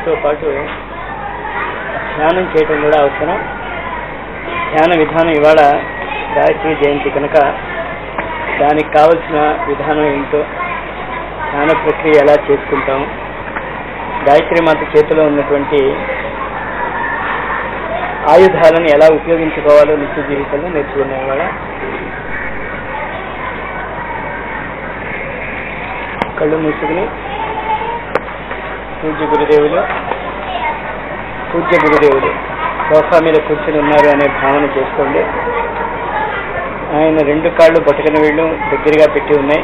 వీటితో పాటు ధ్యానం చేయటం కూడా అవసరం. ధ్యాన విధానం ఇవాళ గాయత్రి జయంతి కనుక దానికి కావలసిన విధానం ఏంటో, ధ్యాన ప్రక్రియ ఎలా చేసుకుంటాం, గాయత్రి మాత చేతిలో ఉన్నటువంటి ఆయుధాలను ఎలా ఉపయోగించుకోవాలో నిత్య జీవితంలో నేర్చుకున్నాం. ఇవాళ కళ్ళు మూసుకుని పూజ్య గురుదేవులు సోఫా మీద కూర్చుని ఉన్నారు అనే భావన చేసుకోండి. ఆయన రెండు కాళ్ళు బొటకన వేళ్ళు దగ్గరగా పెట్టి ఉన్నాయి.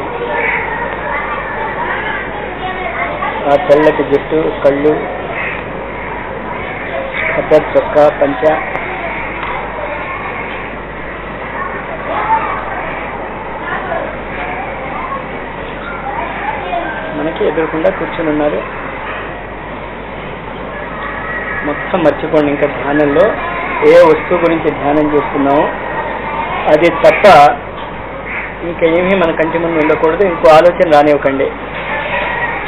ఆ తెల్లటి జుట్టు, కళ్ళు, ఖద్దర్ చొక్కా, పంచ, మనకి ఎదురకుండా కూర్చుని ఉన్నారు. మొత్తం మర్చిపోండి, ఇంకా ధ్యానంలో ఏ వస్తువు గురించి ధ్యానం చేస్తున్నామో అది తప్ప ఇంకా ఏమీ మన కంటి ముందు ఉండకూడదు. ఇంకో ఆలోచన రానివ్వకండి.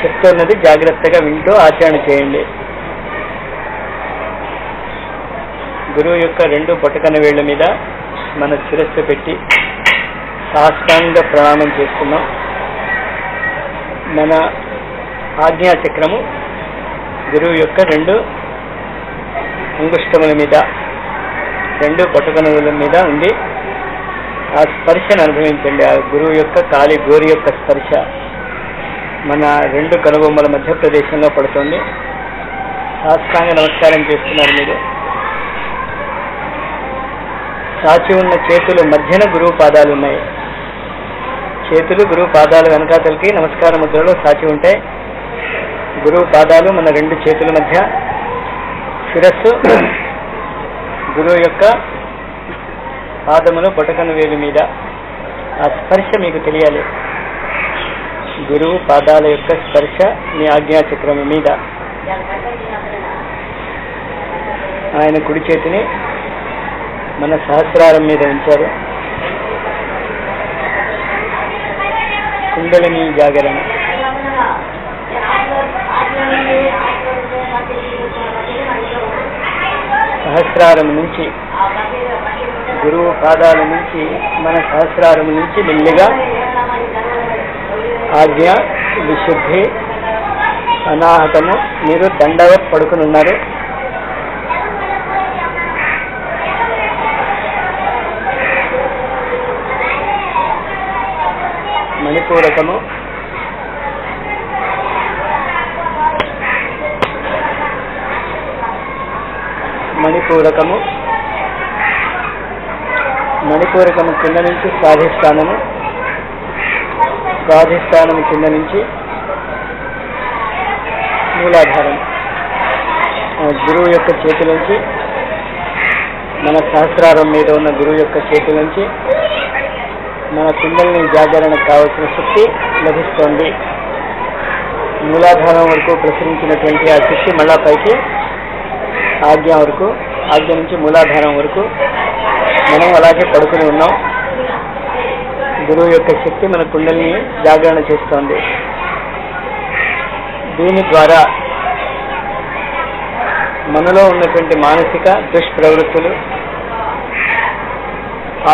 చెప్తున్నది జాగ్రత్తగా వింటూ ఆచరణ చేయండి. గురువు యొక్క రెండు బొటకన వేళ్ల మీద మన శిరస్సు పెట్టి సాష్టాంగ ప్రణామం చేస్తున్నాం. మన ఆజ్ఞాచక్రము గురువు యొక్క రెండు అంగుష్టముల మీద, రెండు బొటకనముల మీద ఉంది. ఆ స్పర్శను అనుభవించండి. ఆ గురువు యొక్క కాలి గోరి యొక్క స్పర్శ మన రెండు కనుబొమ్మల మధ్య ప్రదేశంలో పడుతుంది. సాష్టాంగ నమస్కారం చేస్తున్నారు మీరు. చాచి ఉన్న చేతుల మధ్యన గురువు పాదాలు ఉన్నాయి. చేతులు గురువు పాదాలు వెనకాతలకి నమస్కార ముద్రలో సాచి ఉంటాయి. గురువు పాదాలు మన రెండు చేతుల మధ్య, శిరస్సు గురువు యొక్క పాదములు బొటకన వేలు మీద. ఆ స్పర్శ మీకు తెలియాలి. గురువు పాదాల యొక్క స్పర్శ మీ ఆజ్ఞాచక్రము మీద. ఆయన కుడి చేతిని మన సహస్రారం మీద ఉంచారు. కుండలిని జాగరణ. సహస్రారం నుంచి, గురువు పాదాల నుంచి, మన సహస్రారం నుంచి మెల్లిగా ఆజ్ఞ, విశుద్ధి, అనాహతము. మీరు దండవత్ పడుకునున్నారు. మణిపూరకము, మణిపూరకము కింద నుంచి స్వాధిష్టానము, స్వాధిష్టానము కింద నుంచి మూలాధారం. గురువు యొక్క చేతి నుంచి, మన సహస్రారం మీద ఉన్న గురువు యొక్క చేతి నుంచి మన కుండలిని జాగరణకు కావలసిన శక్తి లభిస్తోంది. మూలాధారం వరకు ప్రసరించినటువంటి ఆ శక్తి మళ్ళా పైకి ఆజ్ఞ వరకు, ఆజ్ఞ నుంచి మూలాధారం వరకు మనం అలాగే పడుకుని ఉన్నాం. గురువు యొక్క శక్తి మన కుండలిని జాగరణ చేస్తోంది. దీని ద్వారా మనలో ఉన్నటువంటి మానసిక దుష్ప్రవృత్తులు,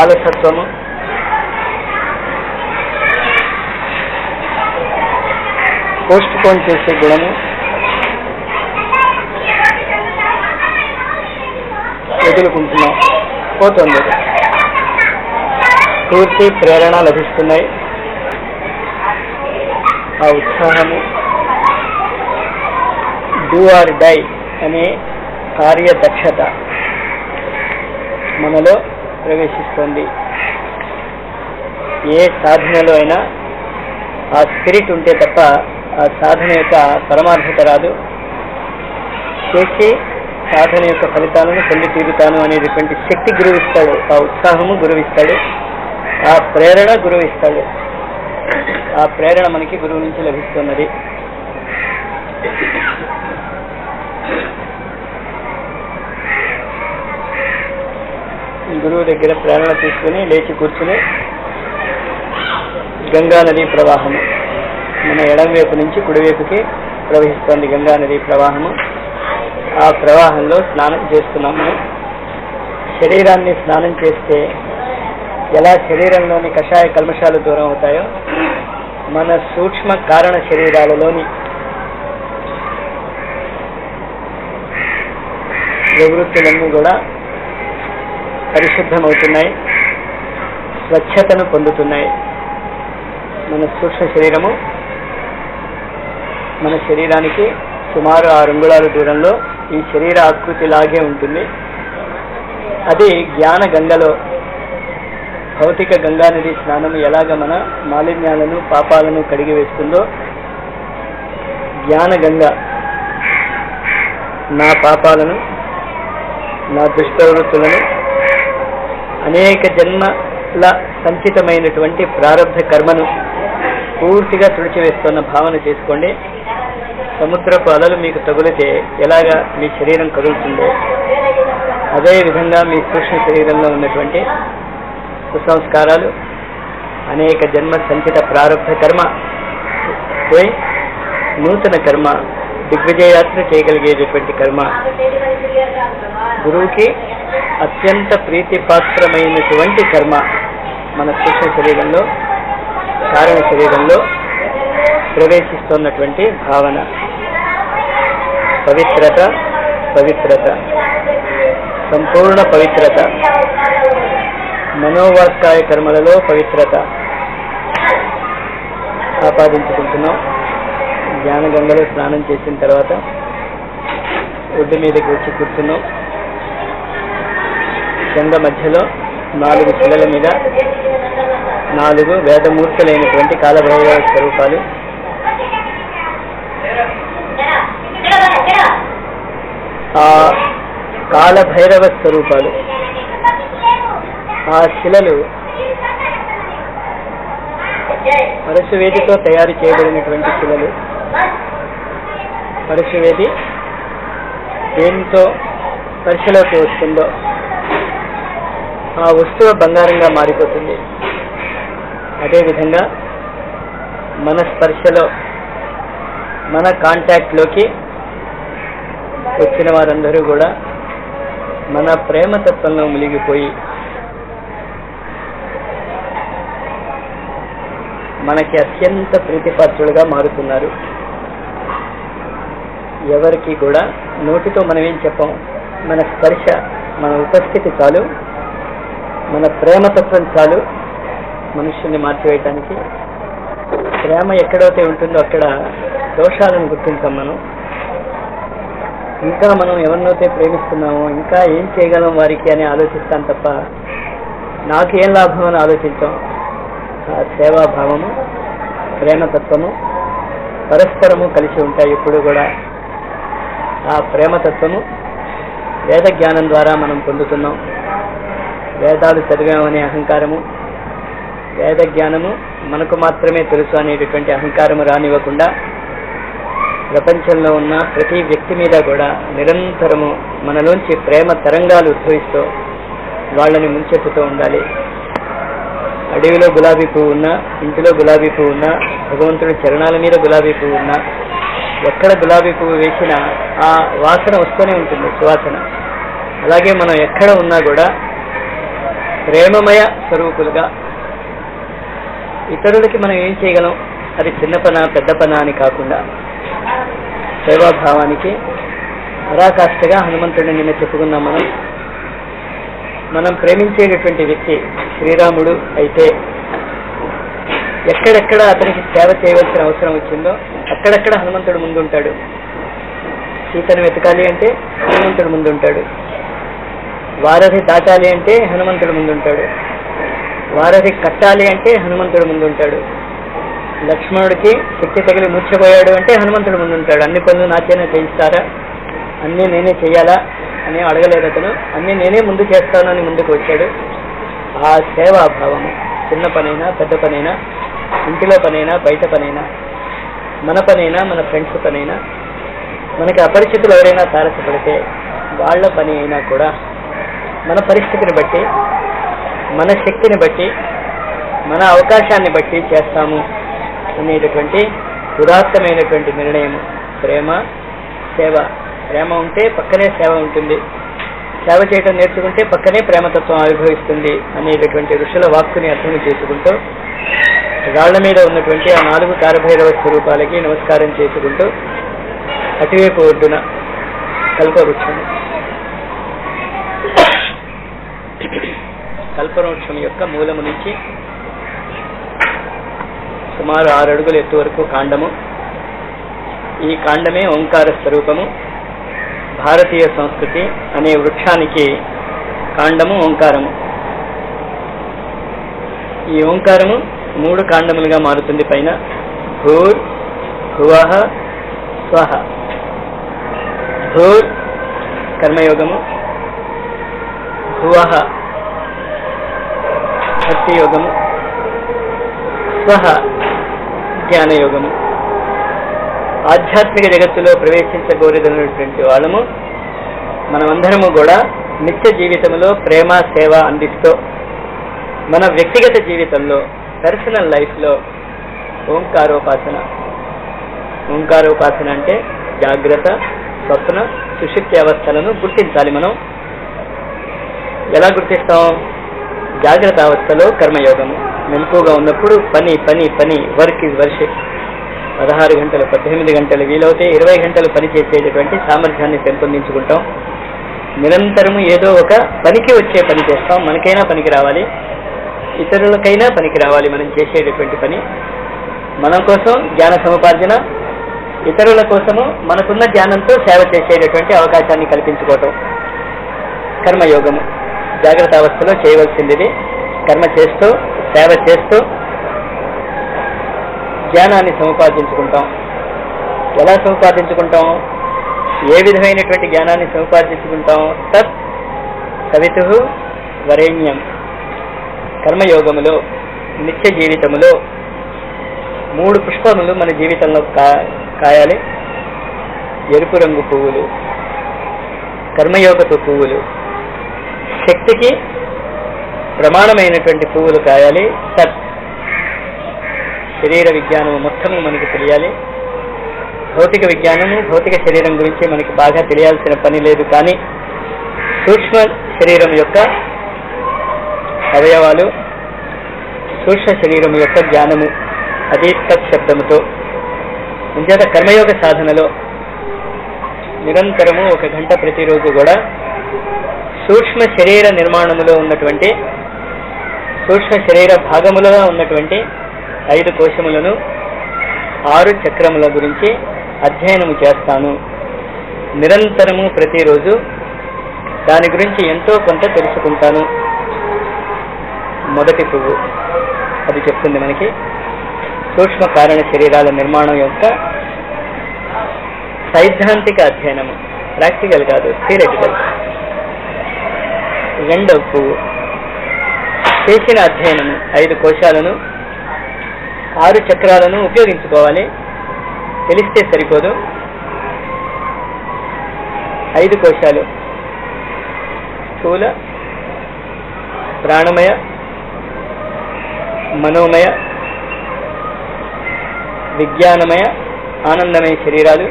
ఆలసత్వము, పోస్ట్ పోన్ చేసే గుణము, వదులుకుంటున్నాం, పోతుంది. పూర్తి ప్రేరణ లభిస్తున్నాయి. ఆ ఉత్సాహము, డూ ఆర్ డై అనే కార్యదక్షత మనలో ప్రవేశిస్తుంది. ఏ సాధనలో అయినా ఆ స్పిరిట్ ఉంటే తప్ప ఆ సాధన యొక్క పరమార్థత రాదు. చేసి సాధన యొక్క ఫలితాలను పొంది తీరుతాను అనేటువంటి శక్తి గురువిస్తాడు. ఆ ఉత్సాహము గురువిస్తాడు. ఆ ప్రేరణ గురువిస్తాడు. ఆ ప్రేరణ మనకి గురువు నుంచి లభిస్తున్నది. గురువు దగ్గర ప్రేరణ తీసుకుని లేచి కూర్చుని గంగా నదీ ప్రవాహము మన ఎడం వైపు నుంచి కుడివైపుకి ప్రవహిస్తోంది. గంగా నదీ ప్రవాహము ఆ ప్రవాహంలో స్నానం చేస్తున్నాము. శరీరాన్ని స్నానం చేస్తే ఎలా శరీరంలోని కషాయ కల్మషాలు దూరం అవుతాయో, మన సూక్ష్మ కారణ శరీరాలలోని ప్రవృత్తులన్నీ కూడా పరిశుద్ధమవుతున్నాయి, స్వచ్ఛతను పొందుతున్నాయి. మన సూక్ష్మ శరీరము మన శరీరానికి సుమారు 6 అంగుళాల దూరంలో ఈ శరీర ఆకృతిలాగే ఉంటుంది. అది జ్ఞాన గంగలో, భౌతిక గంగా నది స్నానం ఎలాగ మన మాలిన్యాలను పాపాలను కడిగి వేస్తుందో, జ్ఞాన గంగ నా పాపాలను, నా దుష్ప్రవృత్తులను, అనేక జన్మల సంచితమైనటువంటి ప్రారబ్ధ కర్మను పూర్తిగా తుడిచివేస్తున్న భావన చేసుకోండి. సముద్రపు అలలు మీకు తగులితే ఎలాగా మీ శరీరం కదులుతుందో, అదే విధంగా మీ సూక్ష్మ శరీరంలో ఉన్నటువంటి కుసంస్కారాలు, అనేక జన్మ సంచిత ప్రారబ్ధ కర్మ పోయి నూతన కర్మ, దిగ్విజయాత్ర చేయగలిగేటటువంటి కర్మ, గురువుకి అత్యంత ప్రీతిపాత్రమైనటువంటి కర్మ మన సూక్ష్మ శరీరంలో, కారణ శరీరంలో ప్రవేశిస్తున్నటువంటి భావన. పవిత్రత, పవిత్రత, సంపూర్ణ పవిత్రత, మనోవాక్కాయ కర్మలలో పవిత్రత ఆపాదించుకుంటున్నాం. జ్ఞానగంగలో స్నానం చేసిన తర్వాత ఒడ్డు మీదకి వచ్చి కూర్చున్నాం. గంగ మధ్యలో 4 శిలల మీద 4 వేదమూర్తులైనటువంటి కాలభైరవ స్వరూపాలు. ఆ కాలభైరవ స్వరూపాలు, ఆ శిలలు పరశువేదితో తయారు చేయబడినటువంటి శిలలు. పరశువేది దేనితో స్పర్శలోకి వస్తుందో ఆ వస్తువు బంగారంగా మారిపోతుంది. అదేవిధంగా మన స్పర్శలో, మన కాంటాక్ట్లోకి వచ్చిన వారందరూ కూడా మన ప్రేమతత్వంలో మునిగిపోయి మనకి అత్యంత ప్రీతిపాత్రులుగా మారుతున్నారు. ఎవరికి కూడా నోటితో మనం ఏం చెప్పాం, మన స్పర్శ, మన ఉపస్థితి చాలు, మన ప్రేమతత్వం చాలు మనుషుల్ని మార్చివేయటానికి. ప్రేమ ఎక్కడైతే ఉంటుందో అక్కడ దోషాలను గుర్తించాం మనం. ఇంకా మనం ఎవరినైతే ప్రేమిస్తున్నామో ఇంకా ఏం చేయగలం వారికి అని ఆలోచిస్తాం తప్ప నాకు ఏం లాభం అని ఆలోచించాం. ఆ సేవాభావము, ప్రేమతత్వము పరస్పరము కలిసి ఉంటాయి ఎప్పుడు కూడా. ఆ ప్రేమతత్వము వేద జ్ఞానం ద్వారా మనం పొందుతున్నాం. వేదాలు చదివామనే అహంకారము, వేద జ్ఞానము మనకు మాత్రమే తెలుసు అనేటటువంటి అహంకారము రానివ్వకుండా ప్రపంచంలో ఉన్న ప్రతి వ్యక్తి మీద కూడా నిరంతరము మనలోంచి ప్రేమ తరంగాలు ఉద్భవిస్తూ వాళ్ళని ముంచెత్తుతూ ఉండాలి. అడవిలో గులాబీ పువ్వు ఉన్నా, ఇంటిలో గులాబీ పువ్వు ఉన్నా, భగవంతుడి చరణాల మీద గులాబీ పువ్వు ఉన్నా, ఎక్కడ గులాబీ పువ్వు వేసినా ఆ వాసన వస్తూనే ఉంటుంది, సువాసన. అలాగే మనం ఎక్కడ ఉన్నా కూడా ప్రేమమయ స్వరూపులుగా ఇతరులకి మనం ఏం చేయగలం, అది చిన్న పన పెద్ద పన అని కాకుండా సేవాభావానికి పరాకాష్ఠగా హనుమంతుడిని నిన్న చెప్పుకున్నాం. మనం ప్రేమించేటటువంటి వ్యక్తి శ్రీరాముడు అయితే ఎక్కడెక్కడ అతనికి సేవ చేయవలసిన అవసరం వచ్చిందో అక్కడక్కడ హనుమంతుడు ముందుంటాడు. సీతను వెతకాలి అంటే హనుమంతుడు ముందుంటాడు. వారధి దాటాలి అంటే హనుమంతుడు ముందుంటాడు. వారధి కట్టాలి అంటే హనుమంతుడు ముందుంటాడు. లక్ష్మణుడికి శక్తి తగిలి మూర్ఛపోయాడు అంటే హనుమంతుడు ముందుంటాడు. అన్ని పనులు నాచేనే చేయిస్తారా, అన్నీ నేనే చెయ్యాలా అని అడగలేదు అతను. అన్నీ నేనే ముందు చేస్తానని ముందుకు వచ్చాడు. ఆ సేవాభావము చిన్న పనైనా పెద్ద పనైనా, ఇంటిలో పనైనా బయట పనైనా, మన పనైనా మన ఫ్రెండ్స్ పనైనా, మనకి అపరిచితులు ఎవరైనా తారసపడితే వాళ్ళ పని అయినా కూడా మన పరిస్థితిని బట్టి, మన శక్తిని బట్టి, మన అవకాశాన్ని బట్టి చేస్తాము అనేటటువంటి ఉదాత్తమైనటువంటి నిర్ణయము ప్రేమ సేవ ప్రేమ ఉంటే పక్కనే సేవ ఉంటుంది, సేవ చేయటం నేర్చుకుంటే పక్కనే ప్రేమతత్వం ఆవిర్భవిస్తుంది అనేటటువంటి ఋషుల వాక్కుని అర్థం చేసుకుంటూ రాళ్ల మీద ఉన్నటువంటి ఆ 4 కాలభైరవ స్వరూపాలకి నమస్కారం చేసుకుంటూ అటువైపు ఒడ్డున కల్పవృక్షం, కల్పవృక్షం యొక్క మూలము నుంచి సుమారు 6 అడుగుల ఎత్తు వరకు కాండము. ఈ కాండమే ఓంకార స్వరూపము. భారతీయ సంస్కృతి అనే వృక్షానికి కాండము ఓంకారము. ఈ ఓంకారము 3 కాండములుగా మారుతుంది. పైన భూర్ భువః స్వః. భూర్ కర్మయోగము, భువః భక్తి యోగము, స్వః జ్ఞానయోగము. ఆధ్యాత్మిక జగత్తులో ప్రవేశించగోరినటువంటి వాళ్ళము మనమందరము కూడా నిత్య జీవితంలో ప్రేమ సేవ అందిస్తూ మన వ్యక్తిగత జీవితంలో పర్సనల్ లైఫ్లో ఓంకారోపాసన. ఓంకారోపాసన అంటే జాగ్రత్త, స్వప్న, సుషుప్తి అవస్థలను గుర్తించాలి. మనం ఎలా గుర్తిస్తాం? జాగ్రత్త అవస్థలో కర్మయోగము, మెలకువగా ఉన్నప్పుడు పని పని పని, వర్క్ ఇస్ వర్షిప్. 16 గంటలు 18 గంటలు వీలవుతే 20 గంటలు పని చేసేటటువంటి సామర్థ్యాన్ని పెంపొందించుకుంటాం. నిరంతరము ఏదో ఒక పనికి వచ్చే పని చేస్తాం. మనకైనా పనికి రావాలి, ఇతరులకైనా పనికి రావాలి. మనం చేసేటటువంటి పని మన కోసం జ్ఞాన సముపార్జన, ఇతరుల కోసము మనకున్న జ్ఞానంతో సేవ చేసేటటువంటి అవకాశాన్ని కల్పించుకోవటం కర్మయోగము. జాగ్రత్త అవస్థలో చేయవలసింది కర్మ చేస్తూ సేవ చేస్తూ జ్ఞానాన్ని సముపార్జించుకుంటాం. ఎలా సముపార్జించుకుంటాం? ఏ విధమైనటువంటి జ్ఞానాన్ని సముపార్జించుకుంటాం? తత్ సవితుః వరేణ్యం. కర్మయోగములో నిత్య జీవితములో 3 పుష్పములు మన జీవితంలో కాయాలి. ఎరుపు రంగు పువ్వులు, కర్మయోగపు పువ్వులు. శక్తికి ప్రమాణమైనటువంటి పువ్వులు కాయాలి. సత్ శరీర విజ్ఞానము మొత్తము మనకి తెలియాలి. భౌతిక విజ్ఞానము, భౌతిక శరీరం గురించి మనకి బాగా తెలియాల్సిన పని లేదు. కానీ సూక్ష్మ శరీరం యొక్క అవయవాలు, సూక్ష్మ శరీరం యొక్క జ్ఞానము, అది తత్ శబ్దముతో. అంచేత కర్మయోగ సాధనలో నిరంతరము 1 గంట ప్రతిరోజు కూడా సూక్ష్మ శరీర నిర్మాణములో ఉన్నటువంటి, సూక్ష్మ శరీర భాగములో ఉన్నటువంటి 5 కోశములను, 6 చక్రముల గురించి అధ్యయనము చేస్తాను. నిరంతరము ప్రతిరోజు దాని గురించి ఎంతో కొంత తెలుసుకుంటాను. మొదటి పువ్వు అది చెప్తుంది మనకి సూక్ష్మ కారణ శరీరాల నిర్మాణం యొక్క సైద్ధాంతిక అధ్యయనము, ప్రాక్టికల్ కాదు, థియరిటికల్. రెండవ పువ్వు చేసిన అధ్యయనము, 5 కోశాలను 6 చక్రాలను ఉపయోగించుకోవాలి. తెలిస్తే సరిపోదు. 5 కోశాలు స్థూల, ప్రాణమయ, మనోమయ, విజ్ఞానమయ, ఆనందమయ శరీరాలు.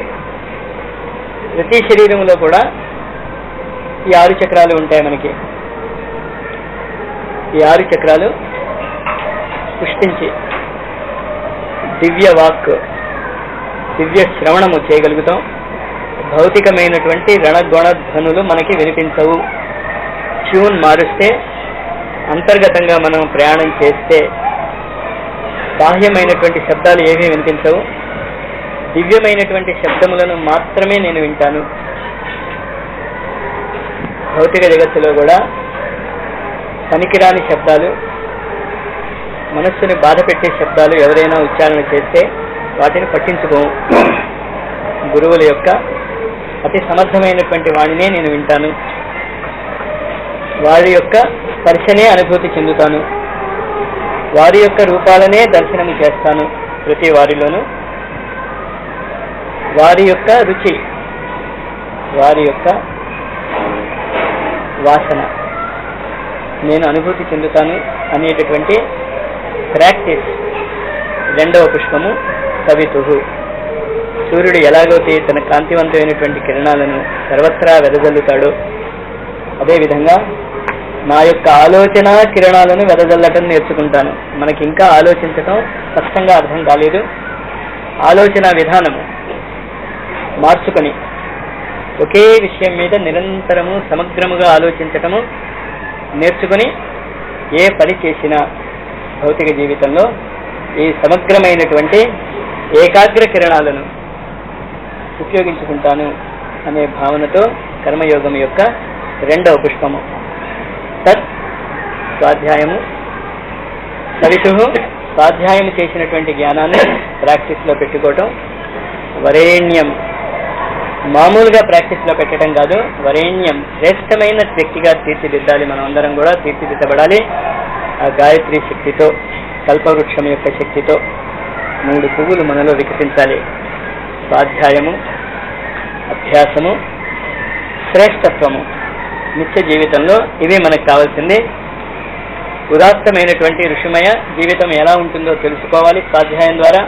ప్రతి శరీరంలో కూడా ఈ 6 చక్రాలు ఉంటాయి మనకి. ఈ 6 చక్రాలు పుష్టించి దివ్య వాక్, దివ్య శ్రవణము చేయగలుగుతాం. భౌతికమైనటువంటి రణగొణ ధ్వనులు మనకి వినిపించవు. ట్యూన్ మారుస్తే, అంతర్గతంగా మనం ప్రయాణం చేస్తే బాహ్యమైనటువంటి శబ్దాలు ఏమీ వినిపించవు. దివ్యమైనటువంటి శబ్దములను మాత్రమే నేను వింటాను. భౌతిక జగత్తులో కూడా పనికిరాని శబ్దాలు, మనస్సుని బాధ పెట్టే శబ్దాలు ఎవరైనా ఉచ్చారణ చేస్తే వాటిని పట్టించుకోము. గురువుల యొక్క అతి సమర్థమైనటువంటి వాడినే నేను వింటాను. వారి యొక్క స్పర్శనే అనుభూతి చెందుతాను. వారి యొక్క రూపాలనే దర్శనము చేస్తాను. ప్రతి వారిలోనూ వారి యొక్క రుచి, వారి యొక్క వాసన నేను అనుభూతి చెందుతాను అనేటటువంటి ప్రాక్టీస్. రెండవ పుష్పము సవితుః. సూర్యుడు ఎలాగైతే తన కాంతివంతమైనటువంటి కిరణాలను సర్వత్రా వెదజల్లుతాడో అదేవిధంగా నా యొక్క ఆలోచన కిరణాలను వెదజల్లటం నేర్చుకుంటాను. మనకి ఇంకా ఆలోచించటం స్పష్టంగా అర్థం కాలేదు. ఆలోచన విధానము మార్చుకొని ఒకే విషయం మీద నిరంతరము సమగ్రముగా ఆలోచించటము నేర్చుకుని ఏ పని చేసినా భౌతిక జీవితంలో ఈ సమగ్రమైనటువంటి ఏకాగ్ర కిరణాలను ఉపయోగించుకుంటాను అనే భావనతో కర్మయోగం యొక్క రెండవ పుష్పము తత్ స్వాధ్యాయము. సవితు స్వాధ్యాయం చేసినటువంటి జ్ఞానాన్ని ప్రాక్టీస్లో పెట్టుకోవటం. వరేణ్యం మామూలుగా ప్రాక్టీస్లో పెట్టడం కాదు, వరేణ్యం శ్రేష్టమైన వ్యక్తిగా తీర్చిదిద్దాలి. మనం అందరం కూడా తీర్చిదిద్దబడాలి ఆ గాయత్రి శక్తితో, కల్పవృక్షం యొక్క శక్తితో. 3 పువ్వులు మనలో వికసించాలి. స్వాధ్యాయము, అభ్యాసము, శ్రేష్టత్వము. నిత్య జీవితంలో ఇవే మనకు కావాల్సింది. ఉదాత్తమైనటువంటి ఋషిమయ జీవితం ఎలా ఉంటుందో తెలుసుకోవాలి స్వాధ్యాయం ద్వారా.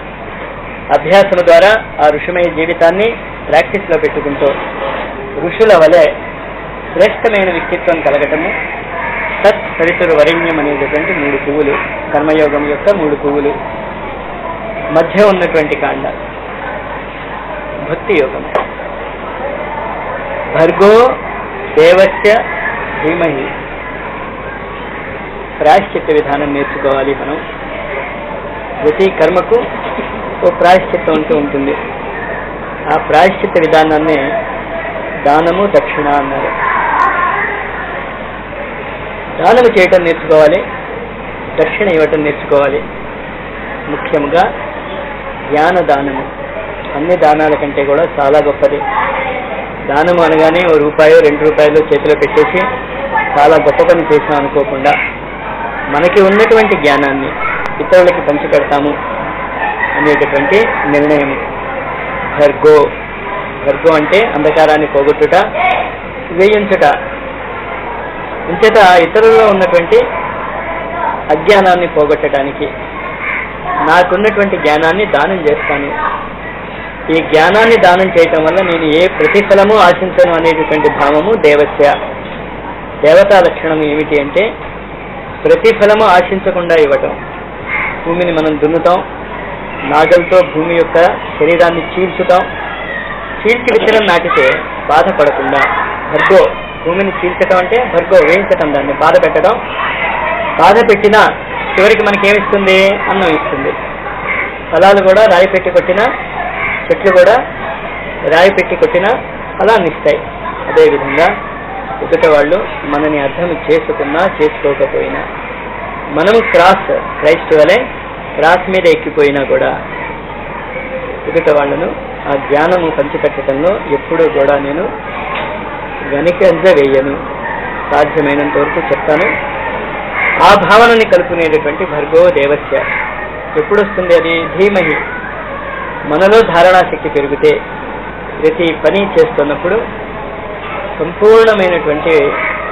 అభ్యాసము ద్వారా ఆ ఋషిమయ జీవితాన్ని ప్రాక్టీస్లో పెట్టుకుంటూ ఋషుల వలె శ్రేష్టమైన వ్యక్తిత్వం కలగటము. తత్ సవితురు వరేణ్యం అనేటటువంటి 3 పువ్వులు, కర్మయోగం యొక్క 3 పువ్వులు. మధ్య ఉన్నటువంటి కాండ భక్తి యోగం. భర్గో దేవస్య ధీమహి. ప్రాయశ్చిత్త విధానం నేర్చుకోవాలి మనం. ప్రతి కర్మకు ఓ ప్రాయశ్చిత్తం అంటూ ఉంటుంది. ఆ ప్రాయశ్చిత్త విధానాన్ని దానము దక్షిణ అన్నారు. దానము చేయటం నేర్చుకోవాలి, దక్షిణ ఇవ్వటం నేర్చుకోవాలి. ముఖ్యంగా జ్ఞాన దానము అన్ని దానాల కంటే కూడా చాలా గొప్పది. దానము అనగానే ₹1 2 చేతిలో పెట్టేసి చాలా గొప్ప పని చేసాం అనుకోకుండా మనకి ఉన్నటువంటి జ్ఞానాన్ని ఇతరులకి పంచిపెడతాము అనేటటువంటి నిర్ణయం. భర్గో, భర్గో అంటే అంధకారాన్ని పోగొట్టుట, వేయించుట. ఇంచేత ఇతరుల్లో ఉన్నటువంటి అజ్ఞానాన్ని పోగొట్టడానికి నాకున్నటువంటి జ్ఞానాన్ని దానం చేస్తాను. ఈ జ్ఞానాన్ని దానం చేయటం వల్ల నేను ఏ ప్రతిఫలము ఆశించను అనేటటువంటి భావము దేవస్య. దేవతా లక్షణం ఏమిటి అంటే ప్రతిఫలము ఆశించకుండా ఇవ్వటం. భూమిని మనం దున్నుతాం, నాగలతో భూమి యొక్క శరీరాన్ని చీల్చుతాం. చీల్చి విత్తనం నాటితే బాధపడకుండా, భర్గో భూమిని చీల్చటం అంటే భర్గో వేయించటం, దాన్ని బాధ పెట్టడం. బాధ పెట్టినా చివరికి మనకేమిస్తుంది? అన్నం ఇస్తుంది. ఫలాలు కూడా రాయి పెట్టి కొట్టినా, చెట్లు కూడా రాయి పెట్టి కొట్టినా ఫలాన్ని ఇస్తాయి. అదేవిధంగా ఎదుట వాళ్ళు మనని అర్థం చేసుకున్నా చేసుకోకపోయినా, మనము క్రైస్ట్ వలె క్రాస్ మీద ఎక్కిపోయినా కూడా ఎదుట వాళ్ళను ఆ జ్ఞానము పంచిపెట్టడంలో ఎప్పుడూ కూడా నేను వెనకంజ వేయను. సాధ్యమైనంత వరకు చెప్తాను. ఆ భావనని కలుపుకునేటటువంటి భర్గో దేవస్య. ఎప్పుడు వస్తుంది అది? ధీమహి. మనలో ధారణాశక్తి పెరిగితే ప్రతి పని చేస్తున్నప్పుడు సంపూర్ణమైనటువంటి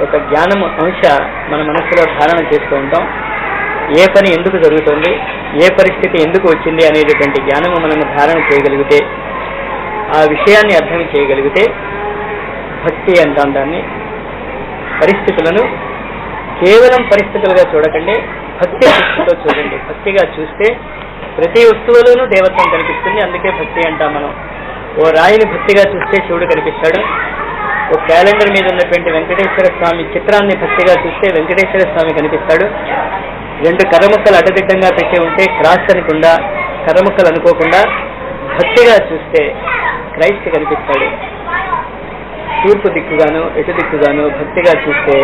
ఒక జ్ఞానము అంశ మన మనసులో ధారణ చేస్తూ ఉంటాం. ఏ పని ఎందుకు జరుగుతుంది, ఏ పరిస్థితి ఎందుకు వచ్చింది అనేటటువంటి జ్ఞానము మనము ధారణ చేయగలిగితే, ఆ విషయాన్ని అర్థం చేయగలిగితే భక్తి అంటాం దాన్ని. పరిస్థితులను కేవలం పరిస్థితులుగా చూడకండి, భక్తి దృష్టితో చూడండి. భక్తిగా చూస్తే ప్రతి వస్తువులోనూ దేవత్వం కనిపిస్తుంది. అందుకే భక్తి అంటాం మనం. ఓ రాయిని భక్తిగా చూస్తే శివుడు కనిపిస్తాడు. ఓ క్యాలెండర్ మీద ఉన్నటువంటి వెంకటేశ్వర స్వామి చిత్రాన్ని భక్తిగా చూస్తే వెంకటేశ్వర స్వామి కనిపిస్తాడు. 2 కర్రముక్కలు అడ్డదిడ్డంగా పెట్టి ఉంటే క్రాస్ అనకుండా, కర్రముక్కలు అనుకోకుండా భక్తిగా చూస్తే క్రైస్ట్ కనిపిస్తాడు. తూర్పు దిక్కుగాను ఎటు దిక్కుగాను భక్తిగా చూస్తే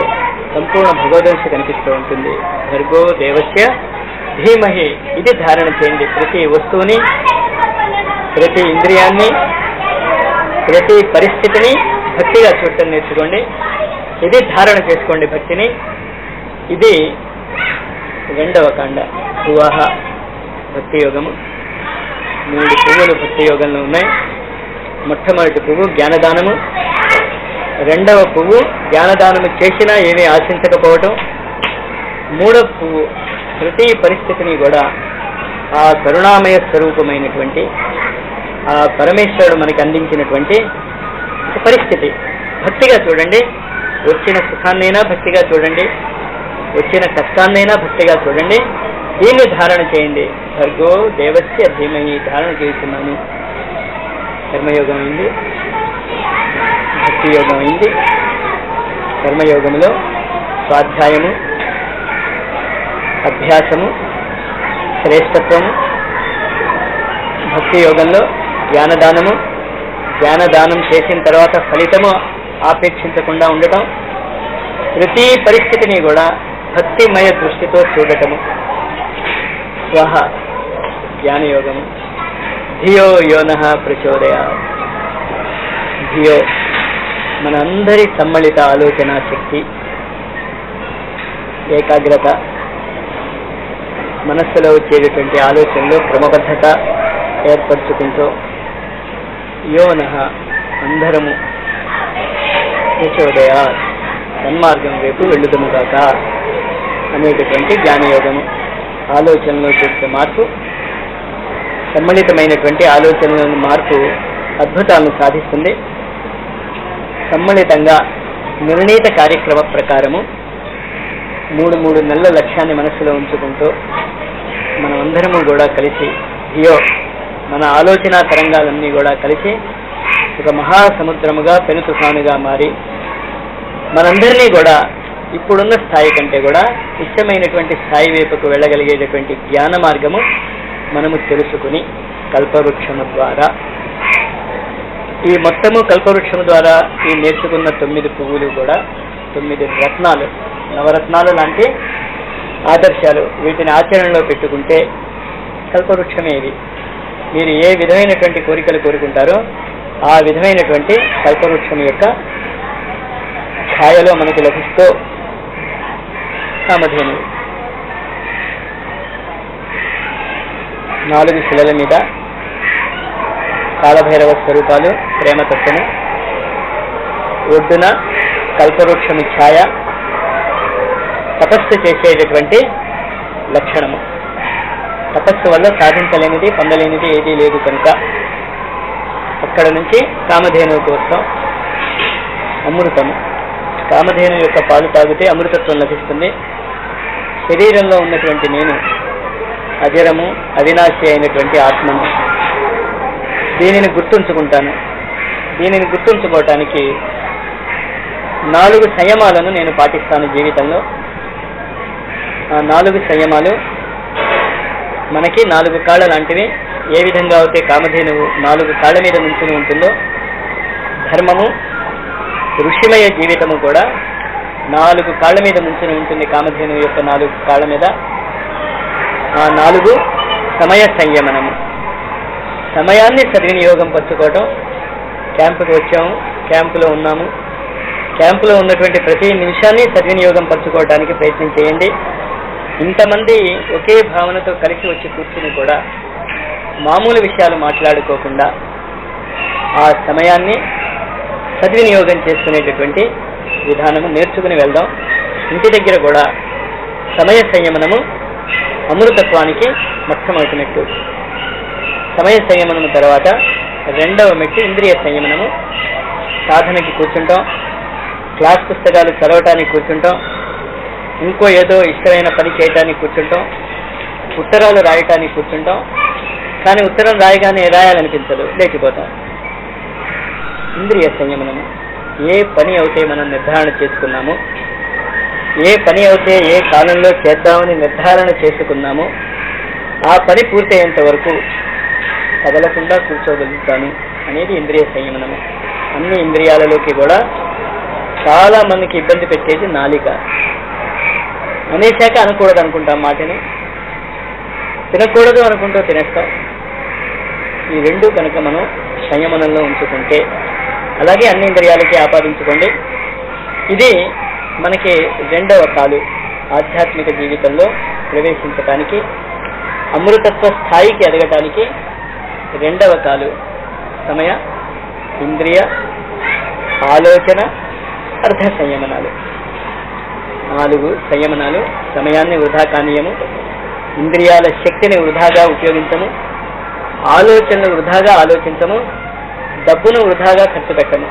సంపూర్ణ భగవద్వంశ కనిపిస్తూ ఉంటుంది. భర్గో దేవస్య ధీమహి. ఇది ధారణ చేయండి. ప్రతి వస్తువుని, ప్రతి ఇంద్రియాన్ని, ప్రతి పరిస్థితిని భక్తిగా చూడటం నేర్చుకోండి. ఇది ధారణ చేసుకోండి భక్తిని. ఇది 2వ కాండ సువాహ భక్తి యోగము. 3 పువ్వులు భక్తి యోగంలో ఉన్నాయి. మొట్టమొదటి పువ్వు జ్ఞానదానము, 2వ పువ్వు జ్ఞానదానము చేసినా ఏమీ ఆశించకపోవటం, 3వ పువ్వు ప్రతి పరిస్థితిని కూడా ఆ కరుణామయ స్వరూపమైనటువంటి ఆ పరమేశ్వరుడు మనకి అందించినటువంటి పరిస్థితి. భక్తిగా చూడండి, వచ్చిన సుఖాన్నైనా భక్తిగా చూడండి, వచ్చిన కష్టాన్నైనా భక్తిగా చూడండి. దీన్ని ధారణ చేయండి. భర్గో దేవస్య ధీమహి ధారణ చేస్తున్నాను. కర్మయోగం అయింది, భక్తి యోగం అయింది. కర్మయోగంలో స్వాధ్యాయము, అభ్యాసము, శ్రేష్టత్వము. భక్తి యోగంలో జ్ఞానదానము, జ్ఞానదానం చేసిన తర్వాత ఫలితము ఆపేక్షించకుండా ఉండటం, ప్రతి పరిస్థితిని కూడా భక్తిమయ దృష్టితో చూడటము. స్వహ జ్ఞానయోగము. ధియో యోనః ప్రచోదయాత్. ధియో మనందరి సమ్మళిత ఆలోచన శక్తి, ఏకాగ్రత, మనస్సులో వచ్చేటటువంటి ఆలోచనలో క్రమబద్ధత ఏర్పరచుకుంటూ యోనః అందరము ప్రచోదయాత్ సన్మార్గం వైపు వెళ్ళుదము కాక అనేటటువంటి జ్ఞానయోగము. ఆలోచనలో చేసే మార్పు, సమ్మళితమైనటువంటి ఆలోచనలోని మార్పు అద్భుతాలను సాధిస్తుంది. సమ్మళితంగా నిర్ణీత కార్యక్రమ ప్రకారము 3 నెలల లక్ష్యాన్ని మనసులో ఉంచుకుంటూ మనమందరము కూడా కలిసి ధియో మన ఆలోచన తరంగాలన్నీ కూడా కలిసి ఒక మహాసముద్రముగా పెను తుఫానుగా మారి మనందరినీ కూడా ఇప్పుడున్న స్థాయి కంటే కూడా ఉచ్చమైనటువంటి స్థాయి వైపుకు వెళ్ళగలిగేటటువంటి జ్ఞాన మార్గము మనము తెలుసుకుని కల్పవృక్షము ద్వారా, ఈ మొత్తము కల్పవృక్షము ద్వారా ఈ నేర్చుకున్న 9 పువ్వులు కూడా 9 రత్నాలు, నవరత్నాలు లాంటి ఆదర్శాలు, వీటిని ఆచరణలో పెట్టుకుంటే కల్పవృక్షమే ఇది. మీరు ఏ విధమైనటువంటి కోరికలు కోరుకుంటారో ఆ విధమైనటువంటి కల్పవృక్షం యొక్క ఛాయలో మనకు లభిస్తూ కామధేను 4 శిలల మీద కాలభైరవ స్వరూపాలు, ప్రేమతత్వము, ఒడ్డున కల్పవృక్షము ఛాయ, తపస్సు చేసేటటువంటి లక్షణము. తపస్సు వల్ల సాధించలేనిది, పొందలేనిది ఏదీ లేదు కనుక అక్కడ నుంచి కామధేనువుకు వస్తాం. అమృతము, కామధేను యొక్క పాలు తాగితే అమృతత్వం లభిస్తుంది. శరీరంలో ఉన్నటువంటి నేను అజరము, అవినాశి అయినటువంటి ఆత్మను, దీనిని గుర్తుంచుకుంటాను. దీనిని గుర్తుంచుకోవటానికి 4 సంయమాలను నేను పాటిస్తాను జీవితంలో. ఆ 4 సంయమాలు మనకి 4 కాళ్ళ లాంటివి. ఏ విధంగా అయితే కామధేనువు 4 కాళ్ళ మీద నుంచుని ఉంటుందో, ధర్మము, ఋషిమయ జీవితము కూడా 4 కాళ్ళ మీద నుంచుని ఉంటుంది. కామధేనువు యొక్క 4 కాళ్ళ మీద. ఆ 4 సమయ సంయమనము, సమయాన్ని సద్వినియోగం పరచుకోవటం. క్యాంపుకి వచ్చాము, క్యాంపులో ఉన్నాము, క్యాంపులో ఉన్నటువంటి ప్రతి నిమిషాన్ని సద్వినియోగం పరచుకోవడానికి ప్రయత్నం చేయండి. ఇంతమంది ఒకే భావనతో కలిసి వచ్చి కూర్చుని కూడా మామూలు విషయాలు మాట్లాడుకోకుండా ఆ సమయాన్ని సద్వినియోగం చేసుకునేటటువంటి విధానము నేర్చుకుని వెళ్దాం. ఇంటి దగ్గర కూడా సమయ సంయమనము అమృతత్వానికి మొట్టమొదటి మెట్టు. సమయ సంయమనము తర్వాత 2వ మెట్టు ఇంద్రియ సంయమనము. సాధనకి కూర్చుంటాం, క్లాస్ పుస్తకాలు చదవటానికి కూర్చుంటాం, ఇంకో ఏదో ఇష్టమైన పని చేయటానికి కూర్చుంటాం, ఉత్తరాలు రాయటానికి కూర్చుంటాం. కానీ ఉత్తరం రాయగానే రాయాలనిపించదు, లేచిపోతాం. ఇంద్రియ సంయమనము. ఏ పని అయితే మనం నిర్ధారణ చేసుకున్నామో, ఏ పని అయితే ఏ కాలంలో చేద్దామని నిర్ధారణ చేసుకున్నామో ఆ పని పూర్తయ్యేంత వరకు కదలకుండా కూర్చోగలుగుతాను అనేది ఇంద్రియ సంయమనము. అన్ని ఇంద్రియాలలోకి కూడా చాలా మందికి ఇబ్బంది పెట్టేది నాలిక. అనేశాక అనకూడదు అనుకుంటాం మాటని, తినకూడదు అనుకుంటూ తినేస్తాం. ఈ 2 కనుక మనం సంయమనంలో ఉంచుకుంటే, అలాగే అన్ని ఇంద్రియాలకి ఆపాదించుకోండి. ఇది మనకి 2వ కాలు ఆధ్యాత్మిక జీవితంలో ప్రవేశించటానికి, అమృతత్వ స్థాయికి ఎదగటానికి 2వ కాలు సమయ, ఇంద్రియ, ఆలోచన, అర్ధ సంయమనాలు. 4 సంయమనాలు. సమయాన్ని వృధా కానీయము, ఇంద్రియాల శక్తిని వృధాగా ఉపయోగించము, ఆలోచనలు వృధాగా ఆలోచించము, డబ్బును వృధాగా ఖర్చు పెట్టము.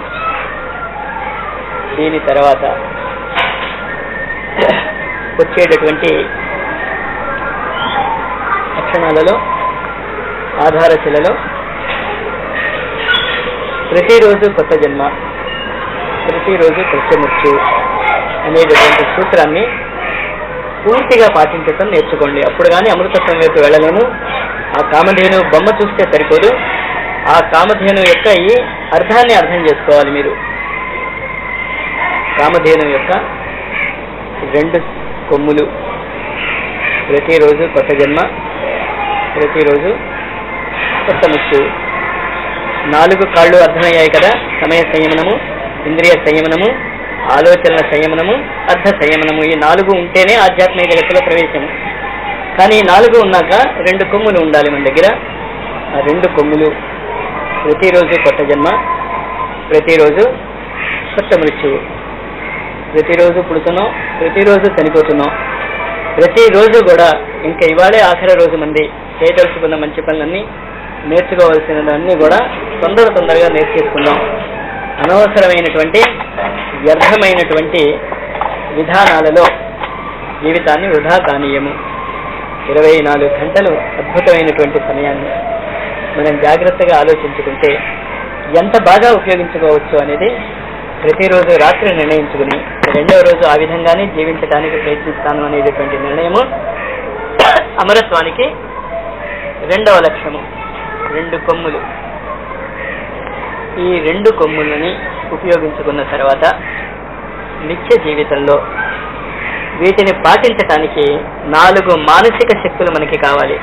దీని తర్వాత వచ్చేటటువంటి లక్షణాలలో ఆధారశిలలో ప్రతిరోజు కొత్త జన్మ, ప్రతిరోజు కృత్యమృత్యు అనేటటువంటి సూత్రాన్ని పూర్తిగా పాటించటం నేర్చుకోండి. అప్పుడు కానీ అమృతత్వం వైపు వెళ్ళలేను. ఆ కామధేను బొమ్మ చూస్తే సరిపోదు, ఆ కామధేను యొక్క ఈ అర్థాన్ని అర్థం చేసుకోవాలి మీరు. కామధేను యొక్క 2 కొమ్ములు, ప్రతిరోజు కొత్త జన్మ, ప్రతిరోజు కొత్త మృత్యు. 4 కాళ్ళు అర్థమయ్యాయి కదా. సమయ సంయమనము, ఇంద్రియ సంయమనము, ఆలోచనల సంయమనము, అర్థ సంయమనము. ఈ 4 ఉంటేనే ఆధ్యాత్మిక జగత్తులో ప్రవేశము. కానీ ఈ 4 ఉన్నాక 2 కొమ్ములు ఉండాలి మన దగ్గర. ఆ 2 కొమ్ములు ప్రతిరోజు కొత్త జన్మ, ప్రతిరోజు కొత్త మృత్యువు. ప్రతిరోజు పుడుతున్నాం, ప్రతిరోజు చనిపోతున్నాం. ప్రతిరోజు కూడా ఇంకా ఇవాళే ఆఖరి రోజు మంది చేయదలుచుకున్న మంచి పనులన్నీ, నేర్చుకోవాల్సినవన్నీ కూడా తొందరగా నేర్చేసుకుందాం. అనవసరమైనటువంటి వ్యర్థమైనటువంటి విధానాలలో జీవితాన్ని వృధా కానీయము. 24 గంటలు అద్భుతమైనటువంటి సమయాన్ని మనం జాగ్రత్తగా ఆలోచించుకుంటే ఎంత బాగా ఉపయోగించుకోవచ్చు అనేది ప్రతిరోజు రాత్రి నిర్ణయించుకుని 2వ రోజు ఆ విధంగానే జీవించడానికి ప్రయత్నిస్తాను అనేటటువంటి నిర్ణయము అమరత్వానికి 2వ లక్ష్యము. 2 కొమ్ములు. ఈ 2 కొమ్ములని ఉపయోగించుకున్న తర్వాత నిత్య జీవితంలో వీటిని పాటించటానికి 4 మానసిక శక్తులు మనకి కావాలి.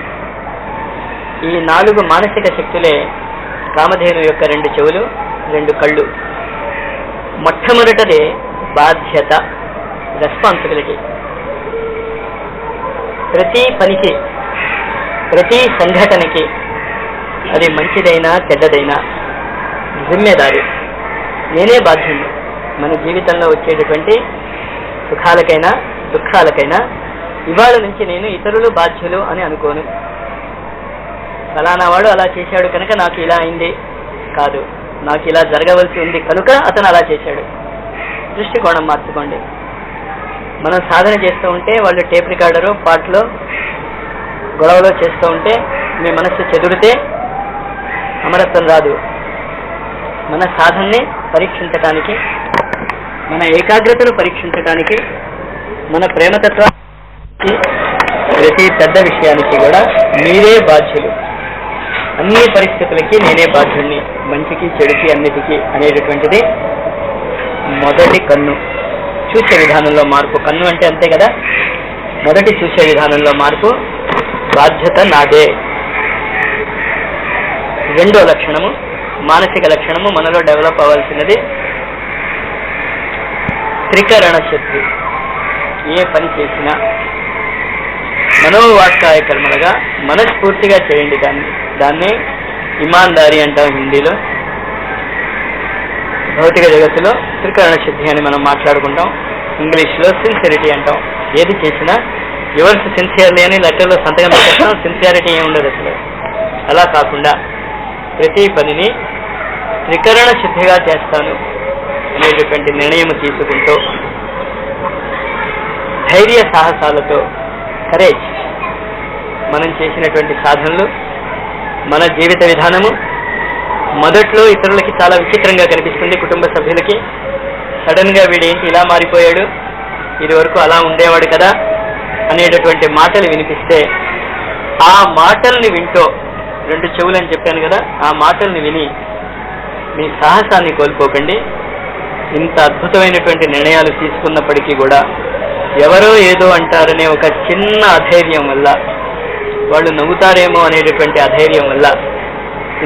ఈ 4 మానసిక శక్తులే కామధేను యొక్క 2 చెవులు, 2 కళ్ళు. మొట్టమొదటిది బాధ్యత, రెస్పాన్సిబిలిటీ. ప్రతి పనికి, ప్రతి సంఘటనకి, అది మంచిదైనా చెడ్డదైనా జిమ్మెదారి. నేనే బాధ్యుడు. మన జీవితంలో వచ్చేటటువంటి సుఖాలకైనా దుఃఖాలకైనా ఇవాళ నుంచి నేను ఇతరులు బాధ్యులు అని అనుకోను. ఫలానా వాడు అలా చేశాడు కనుక నాకు ఇలా అయింది కాదు, నాకు ఇలా జరగవలసి ఉంది కనుక అతను అలా చేశాడు. దృష్టికోణం మార్చుకోండి. మనం సాధన చేస్తూ ఉంటే వాళ్ళు టేప్ రికార్డరు పాటలో గొడవలో చేస్తూ ఉంటే మీ మనస్సు చెదురితే అమరత్వం రాదు. మన సాధనని పరీక్షించటానికి, మన ఏకాగ్రతను పరీక్షించటానికి, మన ప్రేమతత్వానికి, ప్రతి పెద్ద విషయానికి కూడా మీరే బాధ్యులు. అన్ని పరిస్థితులకి నేనే బాధ్యుడిని, మంచికి చెడుకి అన్నిటికీ అనేటటువంటిది మొదటి కన్ను. చూసే విధానంలో మార్పు. కన్ను అంటే అంతే కదా, మొదటి చూసే విధానంలో మార్పు. బాధ్యత నాదే. 2వ లక్షణము మానసిక లక్షణము, మనలో డెవలప్ అవ్వాల్సినది త్రికరణ శక్తి. ఏ పని చేసినా మనోవాక్కాయ కర్మలుగా మనస్ఫూర్తిగా చేయండి. దాన్ని ఇమాందారి అంటాం హిందీలో. భౌతిక జగత్తులో త్రికరణ శుద్ధి అని మనం మాట్లాడుకుంటాం. ఇంగ్లీష్లో సిన్సియరిటీ అంటాం. ఏది చేసినా యువర్స్ సిన్సియర్లీ అని లెటర్లో సంతకం పెట్టడం. సిన్సియారిటీ ఏమి ఉండదు అసలు. అలా కాకుండా ప్రతి పనిని త్రికరణ శుద్ధిగా చేస్తాను అనేటటువంటి నిర్ణయం తీసుకుంటూ ధైర్య సాహసాలతో, కరేజ్, మనం చేసినటువంటి సాధనలు, మన జీవిత విధానము మొదట్లో ఇతరులకి చాలా విచిత్రంగా కనిపిస్తుంది. కుటుంబ సభ్యులకి సడన్ గా వీడేంటి ఇలా మారిపోయాడు, ఇది వరకు అలా ఉండేవాడు కదా అనేటటువంటి మాటలు వినిపిస్తే ఆ మాటల్ని వింటూ, 2 చెవులు అని చెప్పాను కదా, ఆ మాటల్ని విని మీ సాహసాన్ని కోల్పోకండి. ఇంత అద్భుతమైనటువంటి నిర్ణయాలు తీసుకున్నప్పటికీ కూడా ఎవరో ఏదో అంటారనే ఒక చిన్న అధైర్యం వల్ల, వాళ్ళు నవ్వుతారేమో అనేటటువంటి అధైర్యం వల్ల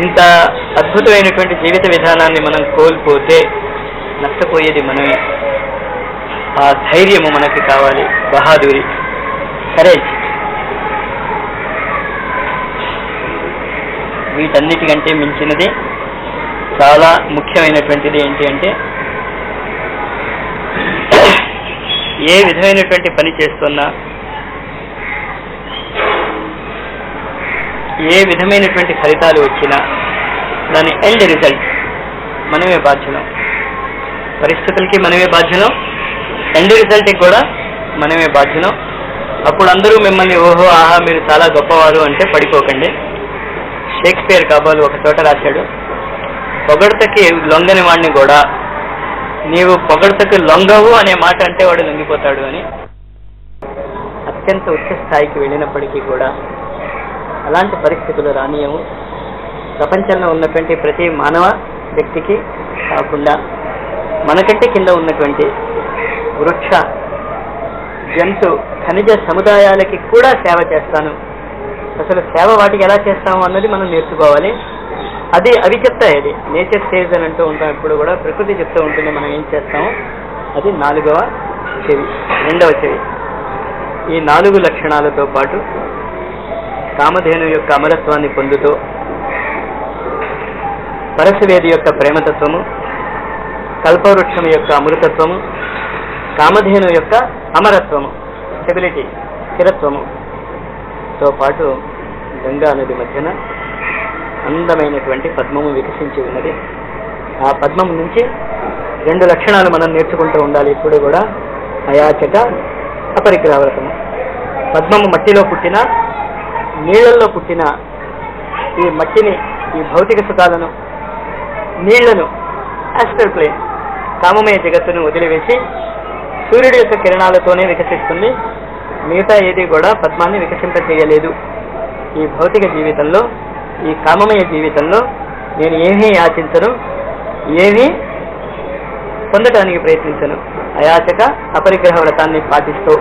ఇంత అద్భుతమైనటువంటి జీవిత విధానాన్ని మనం కోల్పోతే నష్టపోయేది మనమే. ఆ ధైర్యము మనకి కావాలి, బహాదూరి, కరేజ్. వీటన్నిటికంటే మించినది చాలా ముఖ్యమైనటువంటిది ఏంటి అంటే, ఏ విధమైనటువంటి పని చేస్తున్నా ఏ విధమైనటువంటి ఫలితాలు వచ్చినా దాని ఎండ్ రిజల్ట్ మనమే బాధ్యులం. పరిస్థితులకి మనమే బాధ్యులం, ఎండ్ రిజల్ట్కి కూడా మనమే బాధ్యులం. అప్పుడు అందరూ మిమ్మల్ని ఓహో ఆహా మీరు చాలా గొప్పవారు అంటే పడిపోకండి. షేక్స్పియర్ కాబోలు ఒక చోట రాశాడు, పొగడ్తకి లొంగని వాడిని కూడా నీవు పొగడ్తకి లొంగవు అనే మాట అంటే వాడు లొంగిపోతాడు అని. అత్యంత ఉచ్చ స్థాయికి వెళ్ళినప్పటికీ కూడా అలాంటి పరిస్థితులు రానియము. ప్రపంచంలో ఉన్నటువంటి ప్రతి మానవ వ్యక్తికి కాకుండా మనకంటే కింద ఉన్నటువంటి వృక్ష జంతు ఖనిజ సముదాయాలకి కూడా సేవ చేస్తాను. అసలు సేవ వాటికి ఎలా చేస్తాము అన్నది మనం నేర్చుకోవాలి. అవి చెప్తాయి. అది నేచర్ సేజ్ అని అంటూ ఉంటాం. ఎప్పుడు కూడా ప్రకృతి చెప్తూ ఉంటుంది మనం ఏం చేస్తామో. అది 4వ చెవి, 2వ చెవి. ఈ 4 లక్షణాలతో పాటు కామధేను యొక్క అమరత్వాన్ని పొందుతూ, పరశువేది యొక్క ప్రేమతత్వము, కల్పవృక్షం యొక్క అమృతత్వము, కామధేను యొక్క అమరత్వము, స్టెబిలిటీ, స్థిరత్వముతో పాటు గంగా నది మధ్యన అందమైనటువంటి పద్మము వికసించి ఉన్నది. ఆ పద్మం నుంచి 2 లక్షణాలు మనం నేర్చుకుంటూ ఉండాలి ఇప్పుడు కూడా. అయాచక అపరిగ్రహవ్రతము. పద్మము మట్టిలో పుట్టిన, నీళ్లలో పుట్టిన ఈ మట్టిని, ఈ భౌతిక సుఖాలను, నీళ్లను, ఆస్ట్రల్ ప్లేన్ కామమయ జగత్తును వదిలివేసి సూర్యుడి యొక్క కిరణాలతోనే వికసిస్తుంది. మిగతా ఏది కూడా పద్మాన్ని వికసింపచేయలేదు. ఈ భౌతిక జీవితంలో, ఈ కామమయ జీవితంలో నేను ఏమీ యాచించను, ఏమీ పొందటానికి ప్రయత్నించను. అయాచక అపరిగ్రహ వ్రతాన్ని పాటిస్తూ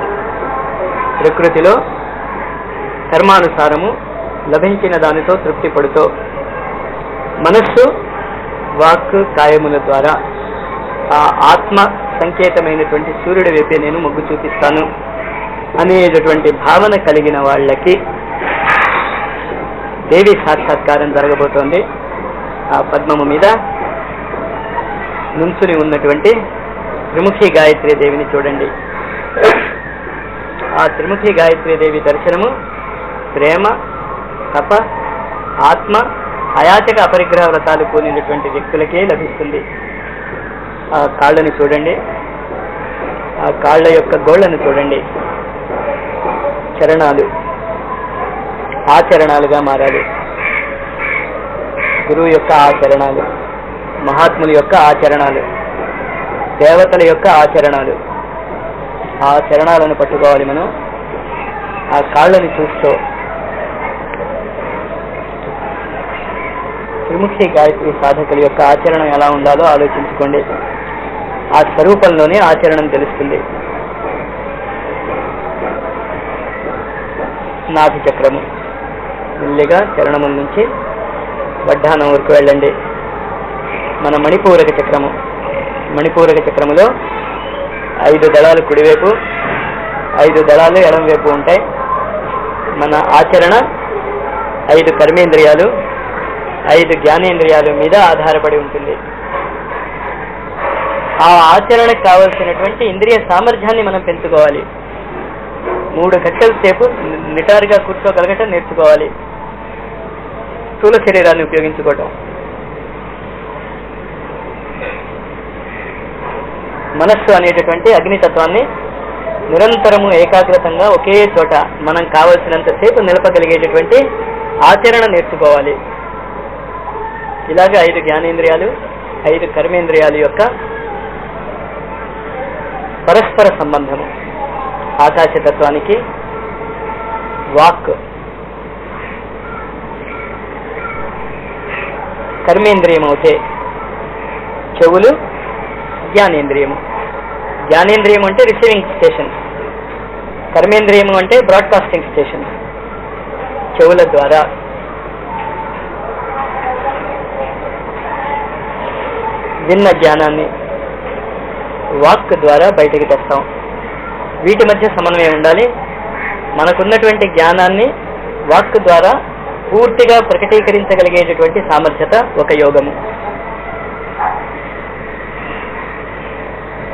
ప్రకృతిలో కర్మానుసారము లభించిన దానితో తృప్తి పడుతూ మనస్సు, వాక్కు, కాయముల ద్వారా ఆ ఆత్మ సంకేతమైనటువంటి సూర్యుడి వైపే నేను మొగ్గు చూపిస్తాను అనేటటువంటి భావన కలిగిన వాళ్ళకి దేవి సాక్షాత్కారం జరగబోతోంది. ఆ పద్మము మీద నుంచుని ఉన్నటువంటి త్రిముఖి గాయత్రీ దేవిని చూడండి. ఆ త్రిముఖి గాయత్రీ దేవి దర్శనము ప్రేమ, తప, ఆత్మ, అయాచక అపరిగ్రహ వ్రతాలు కూడినటువంటి వ్యక్తులకే లభిస్తుంది. ఆ కాళ్ళని చూడండి, ఆ కాళ్ళ యొక్క గోళ్లను చూడండి. చరణాలు ఆచరణాలుగా మారాలి. గురువు యొక్క ఆచరణాలు, మహాత్ముల యొక్క ఆచరణాలు, దేవతల యొక్క ఆచరణాలు. ఆ చరణాలను పట్టుకోవాలి మనం. ఆ కాళ్ళని చూస్తూ త్రిముఖి గాయత్రి సాధకుల యొక్క ఆచరణ ఎలా ఉండాలో ఆలోచించుకోండి. ఆ స్వరూపంలోనే ఆచరణం తెలుస్తుంది. నాభి చక్రము మెల్లిగా చరణముల నుంచి వడ్డానం వరకు వెళ్ళండి. మన మణిపూరక చక్రము, మణిపూరక చక్రములో 5 దళాలు కుడివైపు, 5 దళాలు ఎడమవైపు ఉంటాయి. మన ఆచరణ 5 కర్మేంద్రియాలు, 5 జ్ఞానేంద్రియాల మీద ఆధారపడి ఉంటుంది. ఆ ఆచరణకు కావలసినటువంటి ఇంద్రియ సామర్థ్యాన్ని మనం పెంచుకోవాలి. 3 గంటల సేపు నిటారుగా కూర్చోగలగటం నేర్చుకోవాలి. స్థూల శరీరాన్ని ఉపయోగించుకోవటం. మనస్సు అనేటటువంటి అగ్నితత్వాన్ని నిరంతరము ఏకాగ్రతంగా ఒకే చోట మనం కావలసినంతసేపు నిలపగలిగేటటువంటి ఆచరణ నేర్చుకోవాలి. ఇలాగ 5 జ్ఞానేంద్రియాలు, 5 కర్మేంద్రియాల యొక్క పరస్పర సంబంధము. ఆకాశతత్వానికి వాక్ కర్మేంద్రియమవుతే చెవులు జ్ఞానేంద్రియము. జ్ఞానేంద్రియం అంటే రిసీవింగ్ స్టేషన్, కర్మేంద్రియము అంటే బ్రాడ్కాస్టింగ్ స్టేషన్. చెవుల ద్వారా విన్న జ్ఞానాన్ని వాక్ ద్వారా బయటికి తెస్తాం. వీటి మధ్య సమన్వయం ఉండాలి. మనకున్నటువంటి జ్ఞానాన్ని వాక్ ద్వారా పూర్తిగా ప్రకటీకరించగలిగేటటువంటి సామర్థ్యత ఒక యోగము.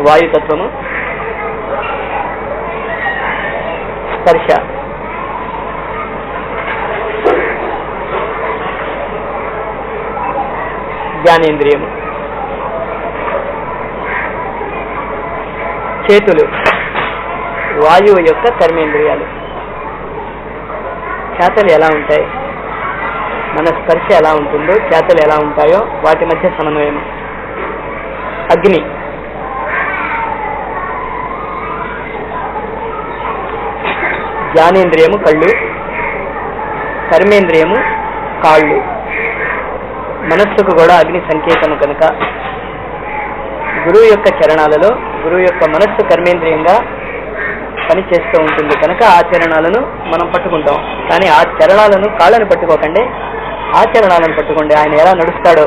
వాయుతత్వము, స్పర్శ, జ్ఞానేంద్రియము. చేతులు వాయువు యొక్క కర్మేంద్రియాలు. చేతలు ఎలా ఉంటాయి, మన స్పర్శ ఎలా ఉంటుందో చేతలు ఎలా ఉంటాయో వాటి మధ్య సమన్వయం. అగ్ని జ్ఞానేంద్రియము కళ్ళు, కర్మేంద్రియము కాళ్ళు. మనస్సుకు కూడా అగ్ని సంకేతము కనుక గురువు యొక్క చరణాలలో గురువు యొక్క మనస్సు కర్మేంద్రియంగా పనిచేస్తూ ఉంటుంది కనుక ఆ చరణాలను మనం పట్టుకుంటాం. కానీ ఆ చరణాలను కాళ్ళను పట్టుకోకండి, ఆ చరణాలను పట్టుకోండి. ఆయన ఎలా నడుస్తాడో,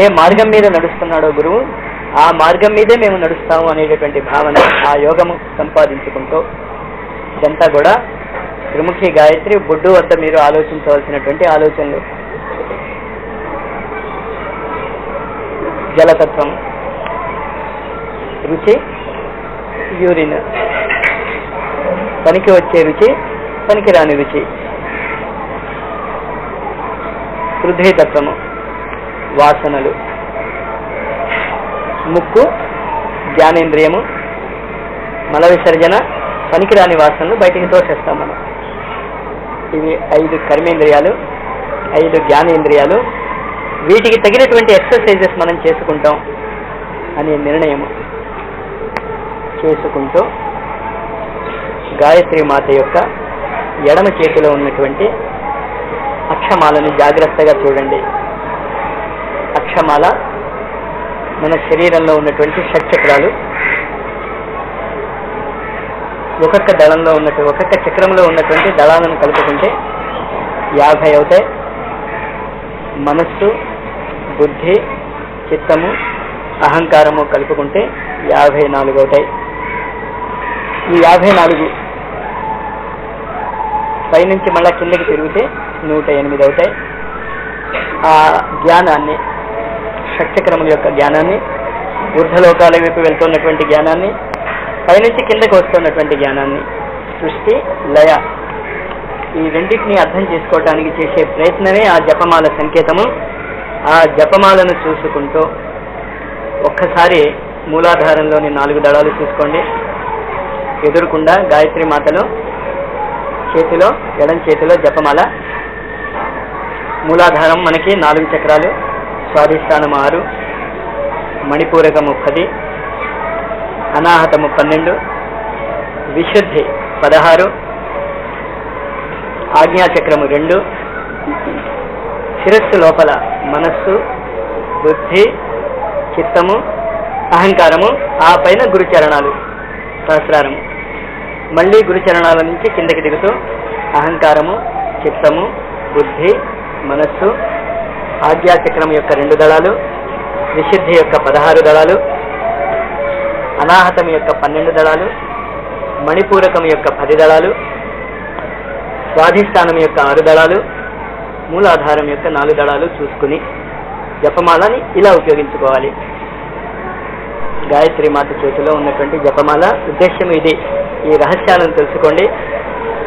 ఏ మార్గం మీద నడుస్తున్నాడో గురువు, ఆ మార్గం మీదే మేము నడుస్తాము అనేటటువంటి భావన, ఆ యోగము సంపాదించుకుంటూ ఇదంతా కూడా త్రిముఖి గాయత్రి బొడ్డు వద్ద మీరు ఆలోచించవలసినటువంటి ఆలోచనలు. జలతత్వం, రుచి యూరిన్, పనికి వచ్చే రుచి పనికి రాని రుచి. పృథ్వీతత్వము వాసనలు. ముక్కు జ్ఞానేంద్రియము, మల విసర్జన పనికిరాని వాసనలు బయటికి తోసేస్తాం మనం. ఇవి 5 కర్మేంద్రియాలు, 5 జ్ఞానేంద్రియాలు. వీటికి తగినటువంటి ఎక్సర్సైజెస్ మనం చేసుకుంటాం అనే నిర్ణయము చేసుకుంటూ గాయత్రి మాత యొక్క ఎడమ చేతిలో ఉన్నటువంటి అక్షమాలను జాగ్రత్తగా చూడండి. అక్షమాల మన శరీరంలో ఉన్నటువంటి షట్చక్రాలు. ఒక్కొక్క దళంలో ఉన్నటువంటి ఒక్కొక్క చక్రంలో ఉన్నటువంటి దళాలను కలుపుకుంటే 50 అవుతాయి. మనస్సు, బుద్ధి, చిత్తము, అహంకారము కలుపుకుంటే 54 అవుతాయి. ఈ 54 పైనుంచి మళ్ళా కిందకి తిరిగితే 108 అవుతాయి. ఆ జ్ఞానాన్ని, షట్చక్రముల యొక్క జ్ఞానాన్ని, ఊర్ధ్వలోకాల వైపు వెళ్తున్నటువంటి జ్ఞానాన్ని, పైనుంచి కిందకి వస్తున్నటువంటి జ్ఞానాన్ని, సృష్టి లయ, ఈ రెండింటినీ అర్థం చేసుకోవటానికి చేసే ప్రయత్నమే ఆ జపమాల సంకేతము. ఆ జపమాలను చూసుకుంటూ ఒక్కసారి మూలాధారంలోని 4 దళాలు చూసుకోండి. ఎదురుకుండా గాయత్రి మాతలో చేతిలో, ఎడం చేతిలో జపమాల. మూలాధారం మనకి 4 చక్రాలు, స్వాధిష్టానము 6, మణిపూరకము 10, అనాహతము 12, విశుద్ధి 16, ఆజ్ఞాచక్రము 2, శిరస్సు లోపల మనస్సు, బుద్ధి, చిత్తము, అహంకారము, ఆ పైన గురుచరణాలు సహస్రారము. మళ్ళీ గురుచరణాల నుంచి కిందకి దిగుతూ అహంకారము, చిత్తము, బుద్ధి, మనస్సు, ఆజ్ఞాచక్రము యొక్క 2 దళాలు, విశుద్ధి యొక్క 16 దళాలు, అనాహతం యొక్క 12 దళాలు, మణిపూరకం యొక్క 10 దళాలు, స్వాధిష్టానం యొక్క 6 దళాలు, మూలాధారం యొక్క 4 దళాలు చూసుకుని జపమాలని ఇలా ఉపయోగించుకోవాలి. గాయత్రి మాత చేతిలో ఉన్నటువంటి జపమాల ఉద్దేశ్యం ఇది. ఈ రహస్యాలను తెలుసుకోండి.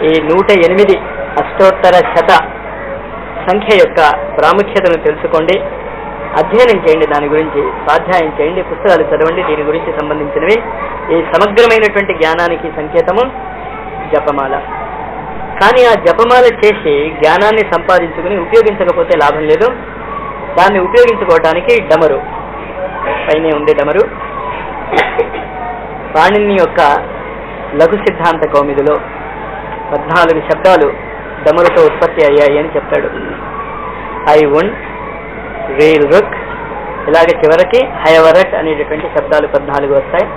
ఈ 108 అష్టోత్తర శత సంఖ్య యొక్క ప్రాముఖ్యతను తెలుసుకోండి. అధ్యయనం చేయండి, దాని గురించి స్వాధ్యాయం చేయండి, పుస్తకాలు చదవండి. దీని గురించి సంబంధించినవి ఈ సమగ్రమైనటువంటి జ్ఞానానికి సంకేతము జపమాల. కానీ ఆ జపమాల చేసి జ్ఞానాన్ని సంపాదించుకుని ఉపయోగించకపోతే లాభం లేదు. దాన్ని ఉపయోగించుకోవటానికి డమరు, పైనే ఉండే డమరు, పాణిని యొక్క లఘు సిద్ధాంత కౌముదిలో 14 శబ్దాలు డమరుతో ఉత్పత్తి అయ్యాయి అని చెప్తాడు. ఐ ఉన్, రేల్ రుక్, ఇలాగే చివరికి హయవరట్ అనేటటువంటి శబ్దాలు 14 వస్తాయి.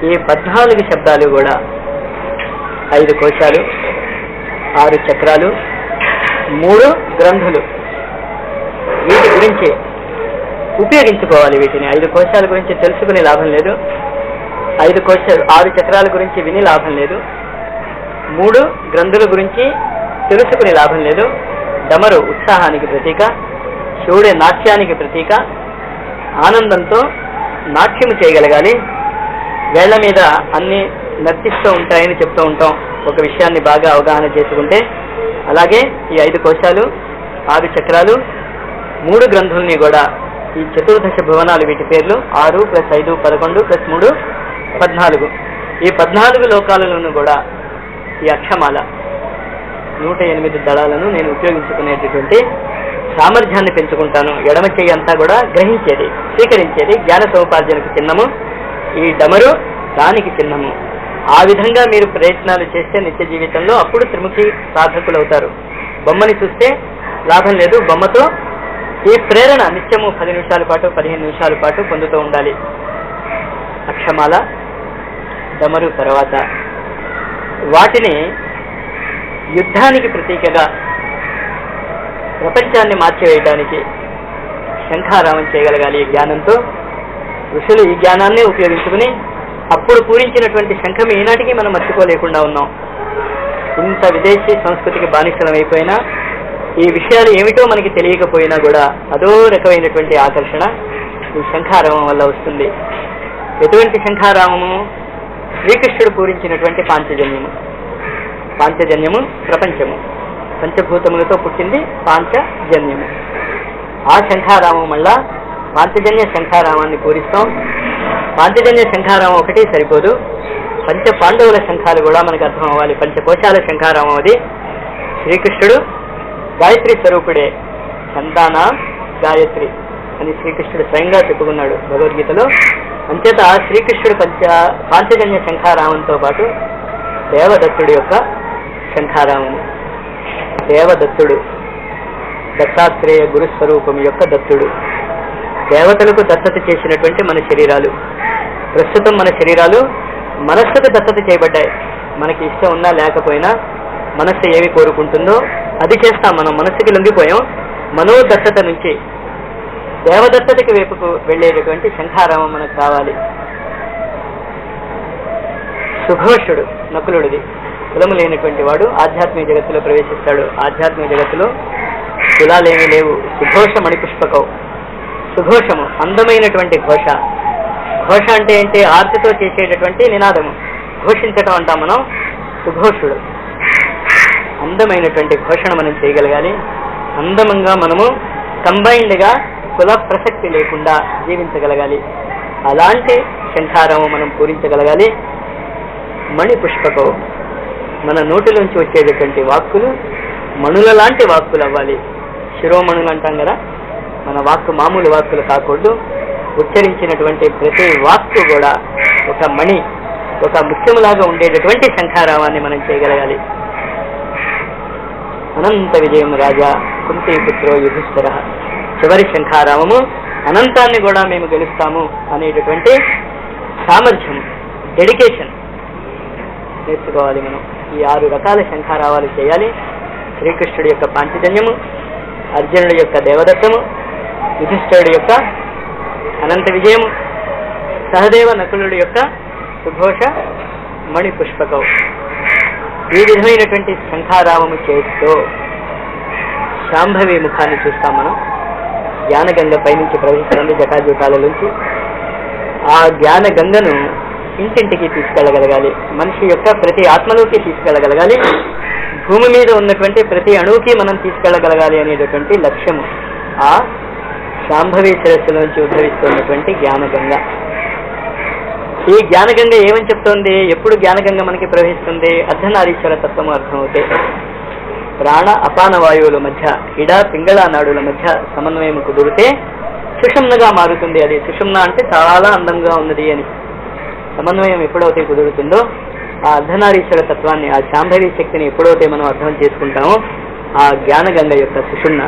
ఈ 14 శబ్దాలు కూడా 5 కోశాలు, 6 చక్రాలు, 3 గ్రంథులు. వీటి గురించి ఉపయోగించుకోవాలి. వీటిని 5 కోశాల గురించి తెలుసుకునే లాభం లేదు, 6 చక్రాల గురించి విని లాభం లేదు, 3 గ్రంథుల గురించి తెలుసుకునే లాభం లేదు. డమరు ఉత్సాహానికి ప్రతీక, శివుడి నాట్యానికి ప్రతీక. ఆనందంతో నాట్యము చేయగలగాలి. వేళ్ల మీద అన్ని నర్తిస్తూ ఉంటాయని చెప్తూ ఉంటాం ఒక విషయాన్ని బాగా అవగాహన చేసుకుంటే. అలాగే ఈ 5 కోశాలు, 6 చక్రాలు, 3 గ్రంథుల్ని కూడా ఈ చతుర్దశ భువనాలు వీటి పేర్లు 6 + 5 11 + 3 14. ఈ 14 లోకాలలోనూ కూడా ఈ అక్షమాల 108 దళాలను నేను ఉపయోగించుకునేటటువంటి సామర్థ్యాన్ని పెంచుకుంటాను. ఎడమ చెయ్యి అంతా కూడా గ్రహించేది, స్వీకరించేది, జ్ఞాన సముపార్జనకు చిహ్నము. ఈ డమరు దానికి చిహ్నము. ఆ విధంగా మీరు ప్రయత్నాలు చేస్తే నిత్య జీవితంలో అప్పుడు త్రిముఖి సాధకులు అవుతారు. బొమ్మని చూస్తే లాభం లేదు, బొమ్మతో ఈ ప్రేరణ నిత్యము 10 నిమిషాల పాటు 15 నిమిషాల పాటు పొందుతూ ఉండాలి. అక్షమాల, డమరు తర్వాత వాటిని యుద్ధానికి ప్రతీకగా ప్రపంచాన్ని మార్చివేయడానికి శంఖారామం చేయగలగాలి. ఈ జ్ఞానంతో ఋషులు ఈ జ్ఞానాన్ని ఉపయోగించుకుని అప్పుడు పూరించినటువంటి శంఖం ఈనాటికి మనం మర్చిపోలేకుండా ఉన్నాం. ఇంత విదేశీ సంస్కృతికి బానిసలం అయిపోయినా ఈ విషయాలు ఏమిటో మనకి తెలియకపోయినా కూడా అదో రకమైనటువంటి ఆకర్షణ ఈ శంఖారామం వల్ల వస్తుంది. ఎటువంటి శంఖారామము? శ్రీకృష్ణుడు పూరించినటువంటి పాంచజన్యము. పాంచజన్యము ప్రపంచము, పంచభూతములతో పుట్టింది పాంచజన్యము. ఆ శంఖారామం వల్ల పాంచజన్య శంఖారామాన్ని పూరిస్తాం. పాంచజన్య శంఖారామం ఒకటి సరిపోదు, పంచ పాండవుల శంఖాలు కూడా మనకు అర్థం అవ్వాలి. పంచకోశాల శంఖారామం అది. శ్రీకృష్ణుడు గాయత్రి స్వరూపుడే, సంతాన గాయత్రి అని శ్రీకృష్ణుడు స్వయంగా చెప్పుకున్నాడు భగవద్గీతలో. అంచేత శ్రీకృష్ణుడు పాంచజన్య శంఖారామంతో పాటు దేవదత్తుడి యొక్క శంఖారామము. దేవదత్తుడు దత్తాత్రేయ గురుస్వరూపం యొక్క దత్తుడు. దేవతలకు దత్తత చేసినటువంటి మన శరీరాలు. ప్రస్తుతం మన శరీరాలు మనస్సుకు దత్తత చేయబడ్డాయి. మనకి ఇష్టం ఉన్నా లేకపోయినా మనస్సు ఏమి కోరుకుంటుందో అది చేస్తాం. మనం మనస్సుకి లొంగిపోయాం. మనోదత్తత నుంచి దేవదత్తతకి వైపుకు వెళ్ళేటటువంటి శంఖారామం మనకు కావాలి. సుఘోషుడు నకులుడిది. కులము లేనటువంటి వాడు ఆధ్యాత్మిక జగత్తులో ప్రవేశిస్తాడు. ఆధ్యాత్మిక జగత్తులో కులాలేమీ లేవు. సుఘోష మణిపుష్పకం. సుఘోషము అందమైనటువంటి ఘోష. ఘోష అంటే ఏంటి? ఆర్తితో చేసేటటువంటి నినాదము, ఘోషించటం అంటాం మనం. సుఘోషుడు అందమైనటువంటి ఘోషణ మనం చేయగలగాలి. అందమంగా మనము కంబైన్డ్గా కుల ప్రసక్తి లేకుండా జీవించగలగాలి. అలాంటి శంఖారామం మనం పూరించగలగాలి. మణిపుష్పకం, మన నోటిలోంచి వచ్చేటటువంటి వాక్కులు మణుల లాంటి వాక్కులు అవ్వాలి. శిరోమణులు అంటాం కదా, మన వాక్కు మామూలు వాక్కులు కాకూడదు. ఉచ్చరించినటువంటి ప్రతి వాక్కు కూడా ఒక మణి, ఒక ముత్యములాగా ఉండేటటువంటి శంఖారామాన్ని మనం చేయగలగాలి. అనంత విజయం రాజా కుంతీపుత్రో యుధిష్ఠిర. చివరి శంఖారామము అనంతాన్ని కూడా మేము గెలుస్తాము అనేటటువంటి సామర్థ్యం, డెడికేషన్ నేర్చుకోవాలి మనం. ఈ 6 రకాల శంఖారావాలు చేయాలి. శ్రీకృష్ణుడి యొక్క పాంచజన్యము, అర్జునుడి యొక్క దేవదత్తము, యుధిష్ఠిరుడి యొక్క అనంత విజయము, సహదేవ నకులుడి యొక్క సుఘోష మణి పుష్పకం. ఈ విధమైనటువంటి శంఖారామము చేస్తూ శాంభవి ముఖాన్ని చూస్తాం మనం. జ్ఞానగంగ పైనుంచి ప్రవహిస్తుంది జటాజూటాల నుంచి. ఆ జ్ఞానగంగను ఇంటింటికి తీసుకెళ్ళగలగాలి. మనిషి యొక్క ప్రతి ఆత్మలోకి తీసుకెళ్ళగలగాలి. భూమి మీద ఉన్నటువంటి ప్రతి అణువుకి మనం తీసుకెళ్ళగలగాలి అనేటటువంటి లక్ష్యము ఆ శాంభవి శిరస్సులోంచి ఉద్భవిస్తున్నటువంటి జ్ఞానగంగ. ఈ జ్ఞానగంగ ఏమని చెప్తోంది? ఎప్పుడు జ్ఞానగంగ మనకి ప్రవహిస్తుంది? అర్ధనారీశ్వర తత్వము అర్థమవుతే ప్రాణ అపాన వాయువుల మధ్య, ఇడ పింగళ నాడుల మధ్య సమన్వయం కుదిరితే సుషుమ్నగా మారుతుంది. అది సుషుమ్న అంటే చాలా అందంగా ఉన్నది అని. సమన్వయం ఎప్పుడైతే కుదురుతుందో ఆ అర్ధనారీశ్వర తత్వాన్ని, ఆ శాంభవి శక్తిని ఎప్పుడైతే మనం అర్థం చేసుకుంటామో ఆ జ్ఞానగంగ యొక్క సుషుమ్న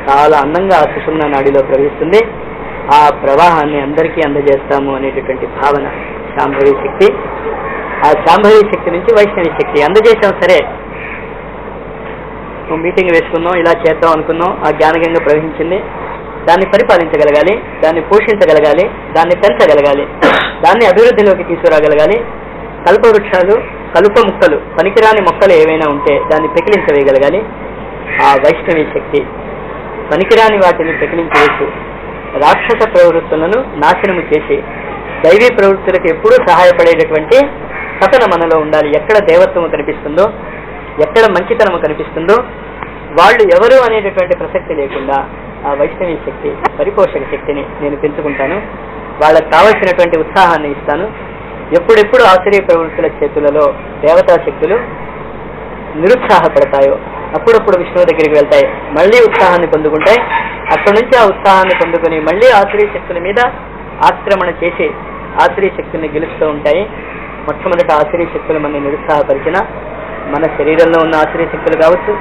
చాలా అందంగా ఆ సుషుమ్న నాడిలో ప్రవహిస్తుంది. ఆ ప్రవాహాన్ని అందరికీ అందజేస్తాము అనేటటువంటి భావన శాంభవి శక్తి. ఆ శాంభవి శక్తి నుంచి వైష్ణవి శక్తి అందజేసాం. సరే, మీటింగ్ వేసుకున్నాం, ఇలా చేద్దాం అనుకున్నాం, ఆ జ్ఞానగంగ ప్రవహించింది. దాన్ని పరిపాలించగలగాలి, దాన్ని పోషించగలగాలి, దాన్ని పెంచగలగాలి, దాన్ని అభివృద్ధిలోకి తీసుకురాగలగాలి. కల్పవృక్షాలు, కలుప ముక్కలు, పనికిరాని మొక్కలు ఏవైనా ఉంటే దాన్ని పెకిలించవేయగలగాలి. ఆ వైష్ణవి శక్తి పనికిరాని వాటిని పెకిలించవచ్చు. రాక్షస ప్రవృత్తులను నాశనము చేసి దైవీ ప్రవృత్తులకు ఎప్పుడూ సహాయపడేటటువంటి సతన మనలో ఉండాలి. ఎక్కడ దేవత్వము కనిపిస్తుందో, ఎక్కడ మంచితనము కనిపిస్తుందో వాళ్ళు ఎవరు అనేటటువంటి ప్రసక్తి లేకుండా ఆ వైష్ణవి శక్తి, పరిపోషక శక్తిని నేను పెంచుకుంటాను. వాళ్ళకు కావలసినటువంటి ఉత్సాహాన్ని ఇస్తాను. ఎప్పుడెప్పుడు ఆశ్చర్య ప్రవృత్తుల చేతులలో దేవతా శక్తులు నిరుత్సాహపడతాయో అప్పుడప్పుడు విష్ణువు దగ్గరికి వెళ్తాయి, మళ్ళీ ఉత్సాహాన్ని పొందుకుంటాయి. అక్కడి నుంచి ఆ ఉత్సాహాన్ని పొందుకుని మళ్ళీ ఆశ్చర్య శక్తుల మీద ఆక్రమణ చేసి ఆశ్చర్య శక్తుల్ని గెలుస్తూ ఉంటాయి. మొట్టమొదటి ఆశ్చర్య శక్తులు మనల్ని నిరుత్సాహపరిచిన మన శరీరంలో ఉన్న ఆశ్చర్య శక్తులు కావచ్చు,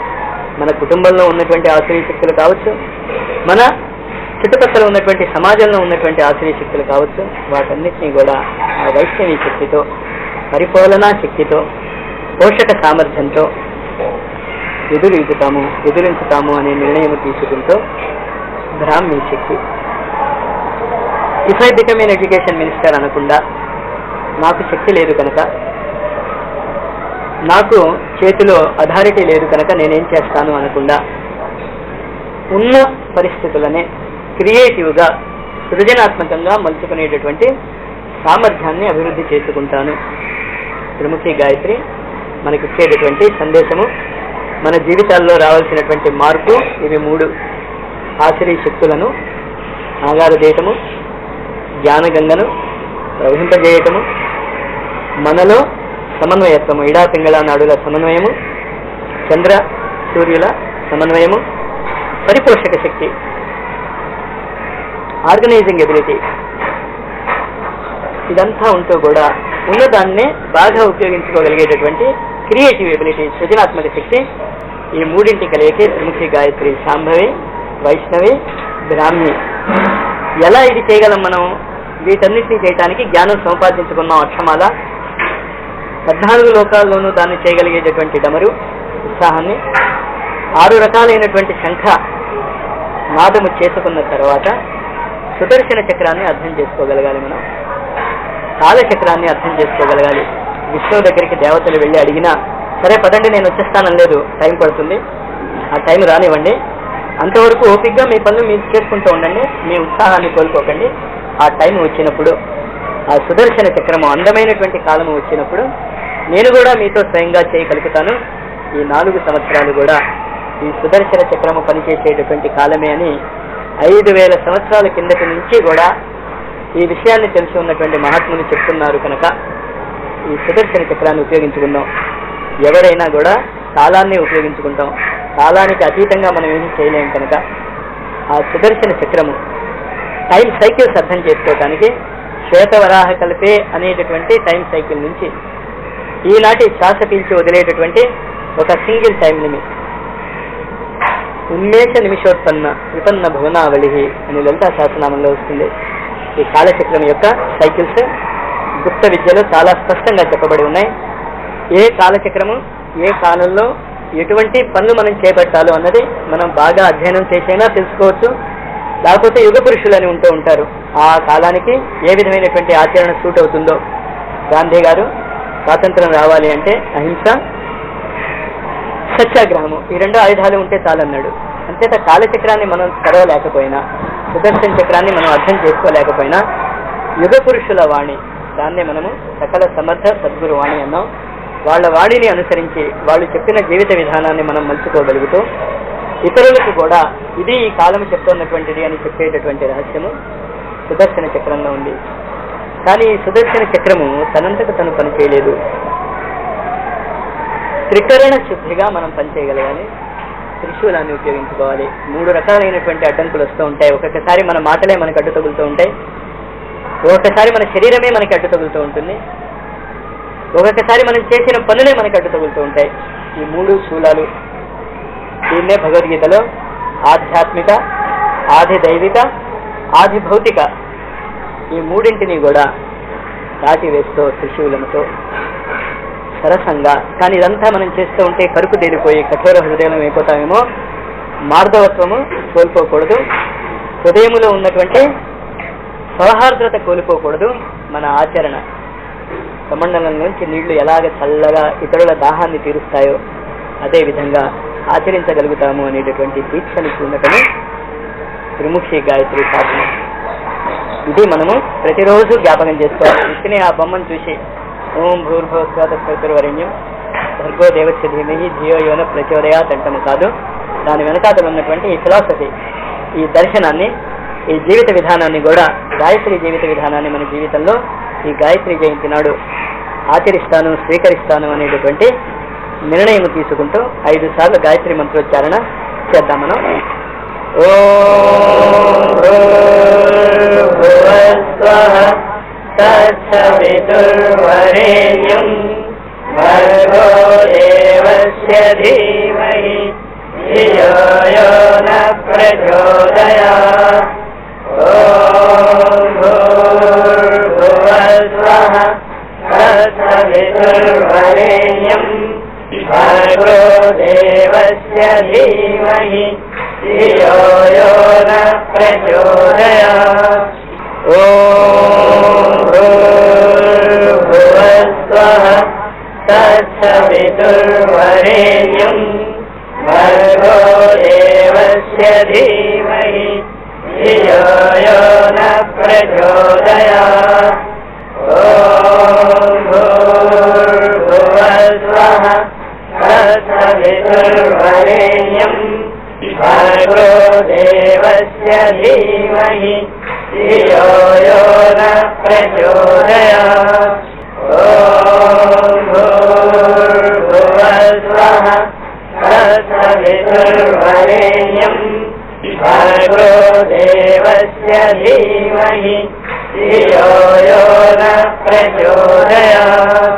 మన కుటుంబంలో ఉన్నటువంటి ఆశ్చర్య శక్తులు కావచ్చు, మన చుట్టుపక్కల ఉన్నటువంటి సమాజంలో ఉన్నటువంటి ఆశ్చర్య శక్తులు కావచ్చు, వాటన్నిటినీ కూడా ఆ వైష్ణవి శక్తితో, పరిపాలనా శక్తితో, పోషక సామర్థ్యంతో ఎదురించుతాము అనే నిర్ణయం తీసుకుంటూ బ్రాహ్మీ శక్తి. If I become an education minister అనకుండా, నాకు శక్తి లేదు కనుక, నాకు చేతిలో అథారిటీ లేదు కనుక నేనేం చేస్తాను అనకుండా, ఉన్న పరిస్థితులనే క్రియేటివ్గా సృజనాత్మకంగా మలుచుకునేటటువంటి సామర్థ్యాన్ని అభివృద్ధి చేసుకుంటాను. త్రిముఖి గాయత్రి మనకిచ్చేటటువంటి సందేశము, మన జీవితాల్లో రావాల్సినటువంటి మార్పు ఇవి 3: ఆశ్చర్య శక్తులను ఆగారదేయటము, జ్ఞానగంగను ప్రవహింపజేయటము, మనలో సమన్వయత్వము, ఇడా పింగళ నాడుల సమన్వయము, చంద్ర సూర్యుల సమన్వయము, పరిపోషక శక్తి, ఆర్గనైజింగ్ ఎబిలిటీ, ఇదంతా ఉంటూ కూడా ఉన్నదాన్నే బాగా ఉపయోగించుకోగలిగేటటువంటి క్రియేటివ్ ఎబిలిటీ, సృజనాత్మక శక్తి, ఈ 3 కలియకే త్రిముఖి గాయత్రి, శాంభవి, వైష్ణవి, బ్రాహ్మి. ఎలా ఇది చేయగలం మనం? వీటన్నిటినీ చేయటానికి జ్ఞానం సంపాదించుకున్నాం. అక్షమాల 14 లోకాల్లోనూ దాన్ని చేయగలిగేటటువంటి డమరు ఉత్సాహాన్ని, 6 రకాలైనటువంటి శంఖ నాదము చేసుకున్న తర్వాత సుదర్శన చక్రాన్ని అర్థం చేసుకోగలగాలి. మనం కాలచక్రాన్ని అర్థం చేసుకోగలగాలి. విష్ణువు దగ్గరికి దేవతలు వెళ్ళి అడిగినా, సరే పదండి నేను వచ్చేస్తానలేదు, టైం పడుతుంది, ఆ టైం రానివ్వండి, అంతవరకు ఓపికగా మీ పనులు మీరు చేసుకుంటూ ఉండండి, మీ ఉత్సాహాన్ని కోల్పోకండి. ఆ టైం వచ్చినప్పుడు, ఆ సుదర్శన చక్రము అందమైనటువంటి కాలము వచ్చినప్పుడు నేను కూడా మీతో స్వయంగా చేయగలుగుతాను. ఈ 4 సంవత్సరాలు కూడా ఈ సుదర్శన చక్రము పనిచేసేటటువంటి కాలమే అని 5000 సంవత్సరాల కిందటి నుంచి కూడా ఈ విషయాన్ని తెలిసి ఉన్నటువంటి మహాత్ములు చెప్తున్నారు. కనుక ఈ సుదర్శన చక్రాన్ని ఉపయోగించుకుందాం. ఎవరైనా కూడా కాలాన్ని ఉపయోగించుకుంటాం, కాలానికి అతీతంగా మనం ఏమీ చేయలేం. కనుక ఆ సుదర్శన చక్రము టైం సైకిల్స్ అర్థం చేసుకోవటానికి శ్వేతవరాహ కల్పే అనేటటువంటి టైం సైకిల్ నుంచి ఈనాటి శ్వాస పీల్చి వదిలేటటువంటి ఒక సింగిల్ టైం లిమిట్, ఉన్మేష నిమిషోత్పన్న విపన్న భువనావళి అని లలితా శాసనామంలో వస్తుంది. ఈ కాలచక్రం యొక్క సైకిల్స్ గుప్త విద్యలో చాలా స్పష్టంగా చెప్పబడి ఉన్నాయి. ఏ కాలచక్రము ఏ కాలంలో ఎటువంటి పనులు మనం చేపట్టాలో అన్నది మనం బాగా అధ్యయనం చేసైనా తెలుసుకోవచ్చు. లేకపోతే యుగ పురుషులు అని ఉంటూ ఉంటారు, ఆ కాలానికి ఏ విధమైనటువంటి ఆచరణ సూట్ అవుతుందో. గాంధీ గారు స్వాతంత్రం రావాలి అంటే అహింస, సత్యాగ్రహము, ఈ 2 ఆయుధాలు ఉంటే చాలన్నాడు. అంతేత కాలచక్రాన్ని మనం చదవలేకపోయినా, సుదర్శన చక్రాన్ని మనం అర్థం చేసుకోలేకపోయినా, యుగ పురుషుల వాణి, దాన్నే మనము సకల సమర్థ సద్గురు వాణి అన్నాం. వాళ్ళ వాణిని అనుసరించి వాళ్ళు చెప్పిన జీవిత విధానాన్ని మనం మలుచుకోగలుగుతూ ఇతరులకు కూడా ఇది ఈ కాలం చెప్తున్నటువంటిది అని చెప్పేటటువంటి రహస్యము సుదర్శన చక్రంలో ఉంది. కానీ ఈ సుదర్శన చక్రము తనంతకు తను పనిచేయలేదు. త్రికరణ శుద్ధిగా మనం పనిచేయగలగాలి. త్రిశూలాన్ని ఉపయోగించుకోవాలి. 3 రకాలైనటువంటి అడ్డంకులు వస్తూ ఉంటాయి. ఒక్కొక్కసారి మన మాటలే మనకు అడ్డు తగులుతూ ఉంటాయి, ఒక్కొక్కసారి మన శరీరమే మనకి అడ్డు తగులుతూ ఉంటుంది, ఒక్కొక్కసారి మనం చేసిన పనులే మనకి అడ్డు తగులుతూ ఉంటాయి. ఈ 3 శూలాలు, దీన్నే భగవద్గీతలో ఆధ్యాత్మిక, ఆది దైవిక, ఆది భౌతిక, ఈ 3ంటిని కూడా దాటి వేస్తూ త్రిశూలముతో సరసంగా. కానీ ఇదంతా మనం చేస్తూ ఉంటే కరుకు తేలిపోయి కఠోర హృదయం అయిపోతామేమో. మార్దవత్వము కోల్పోకూడదు, హృదయములో ఉన్నటువంటి సౌహార్ద్రత కోల్పోకూడదు. మన ఆచరణ, కమండలం నుంచి నీళ్లు ఎలాగ చల్లగా ఇతరుల దాహాన్ని తీరుస్తాయో అదే విధంగా ఆచరించగలుగుతాము అనేటటువంటి దీక్షను చూడటమే త్రిముఖి గాయత్రి సాధన. ఇది మనము ప్రతిరోజు జ్ఞాపకం చేసుకోవాలి. ఇచ్చినే ఆ బొమ్మను చూసి ఓం భూర్భువస్వాతస్వరణ్యం భర్గో దేవస్య ధీమహి ధియో యోన ప్రచోదయాత్ అంటము కాదు, దాని వెనకాతలు ఉన్నటువంటి ఈ ఫిలాసఫీ, ఈ దర్శనాన్ని, ఈ జీవిత విధానాన్ని కూడా, గాయత్రి జీవిత విధానాన్ని మన జీవితంలో ఈ గాయత్రి జయంతి నాడు ఆచరిస్తాను, స్వీకరిస్తాను అనేటటువంటి నిర్ణయం తీసుకుంటూ 5 సార్లు గాయత్రి మంత్రోచ్చారణ చేద్దాం మనం. ఓం భూర్భువస్వః తత్సవితుర్వరేణ్యం భర్గో దేవస్య ధీమహి ధియో యో న ప్రచోదయాత్. ఓం భూర్భువస్వః తత్సవితుర్వరేణ్యం భర్గో దేవస్య ధీమహి ధియో యో న ప్రచోదయాత్. ఓం భూర్భువస్వః తత్సవితుర్వరేణ్యం భర్గో దేవస్య ధీమహి ధియో యో న ప్రచోదయాత్. ఓం భూర్భువస్వః తత్సవితుర్వరేణ్యం భర్గో దేవస్య ధీమహి ధియో యో న ప్రచోదయాత్. ఓం భూర్భువస్వః తత్సవితుర్వరేణ్యం భర్గో దేవస్య ధీమహి ధియో యో న ప్రచోదయాత్.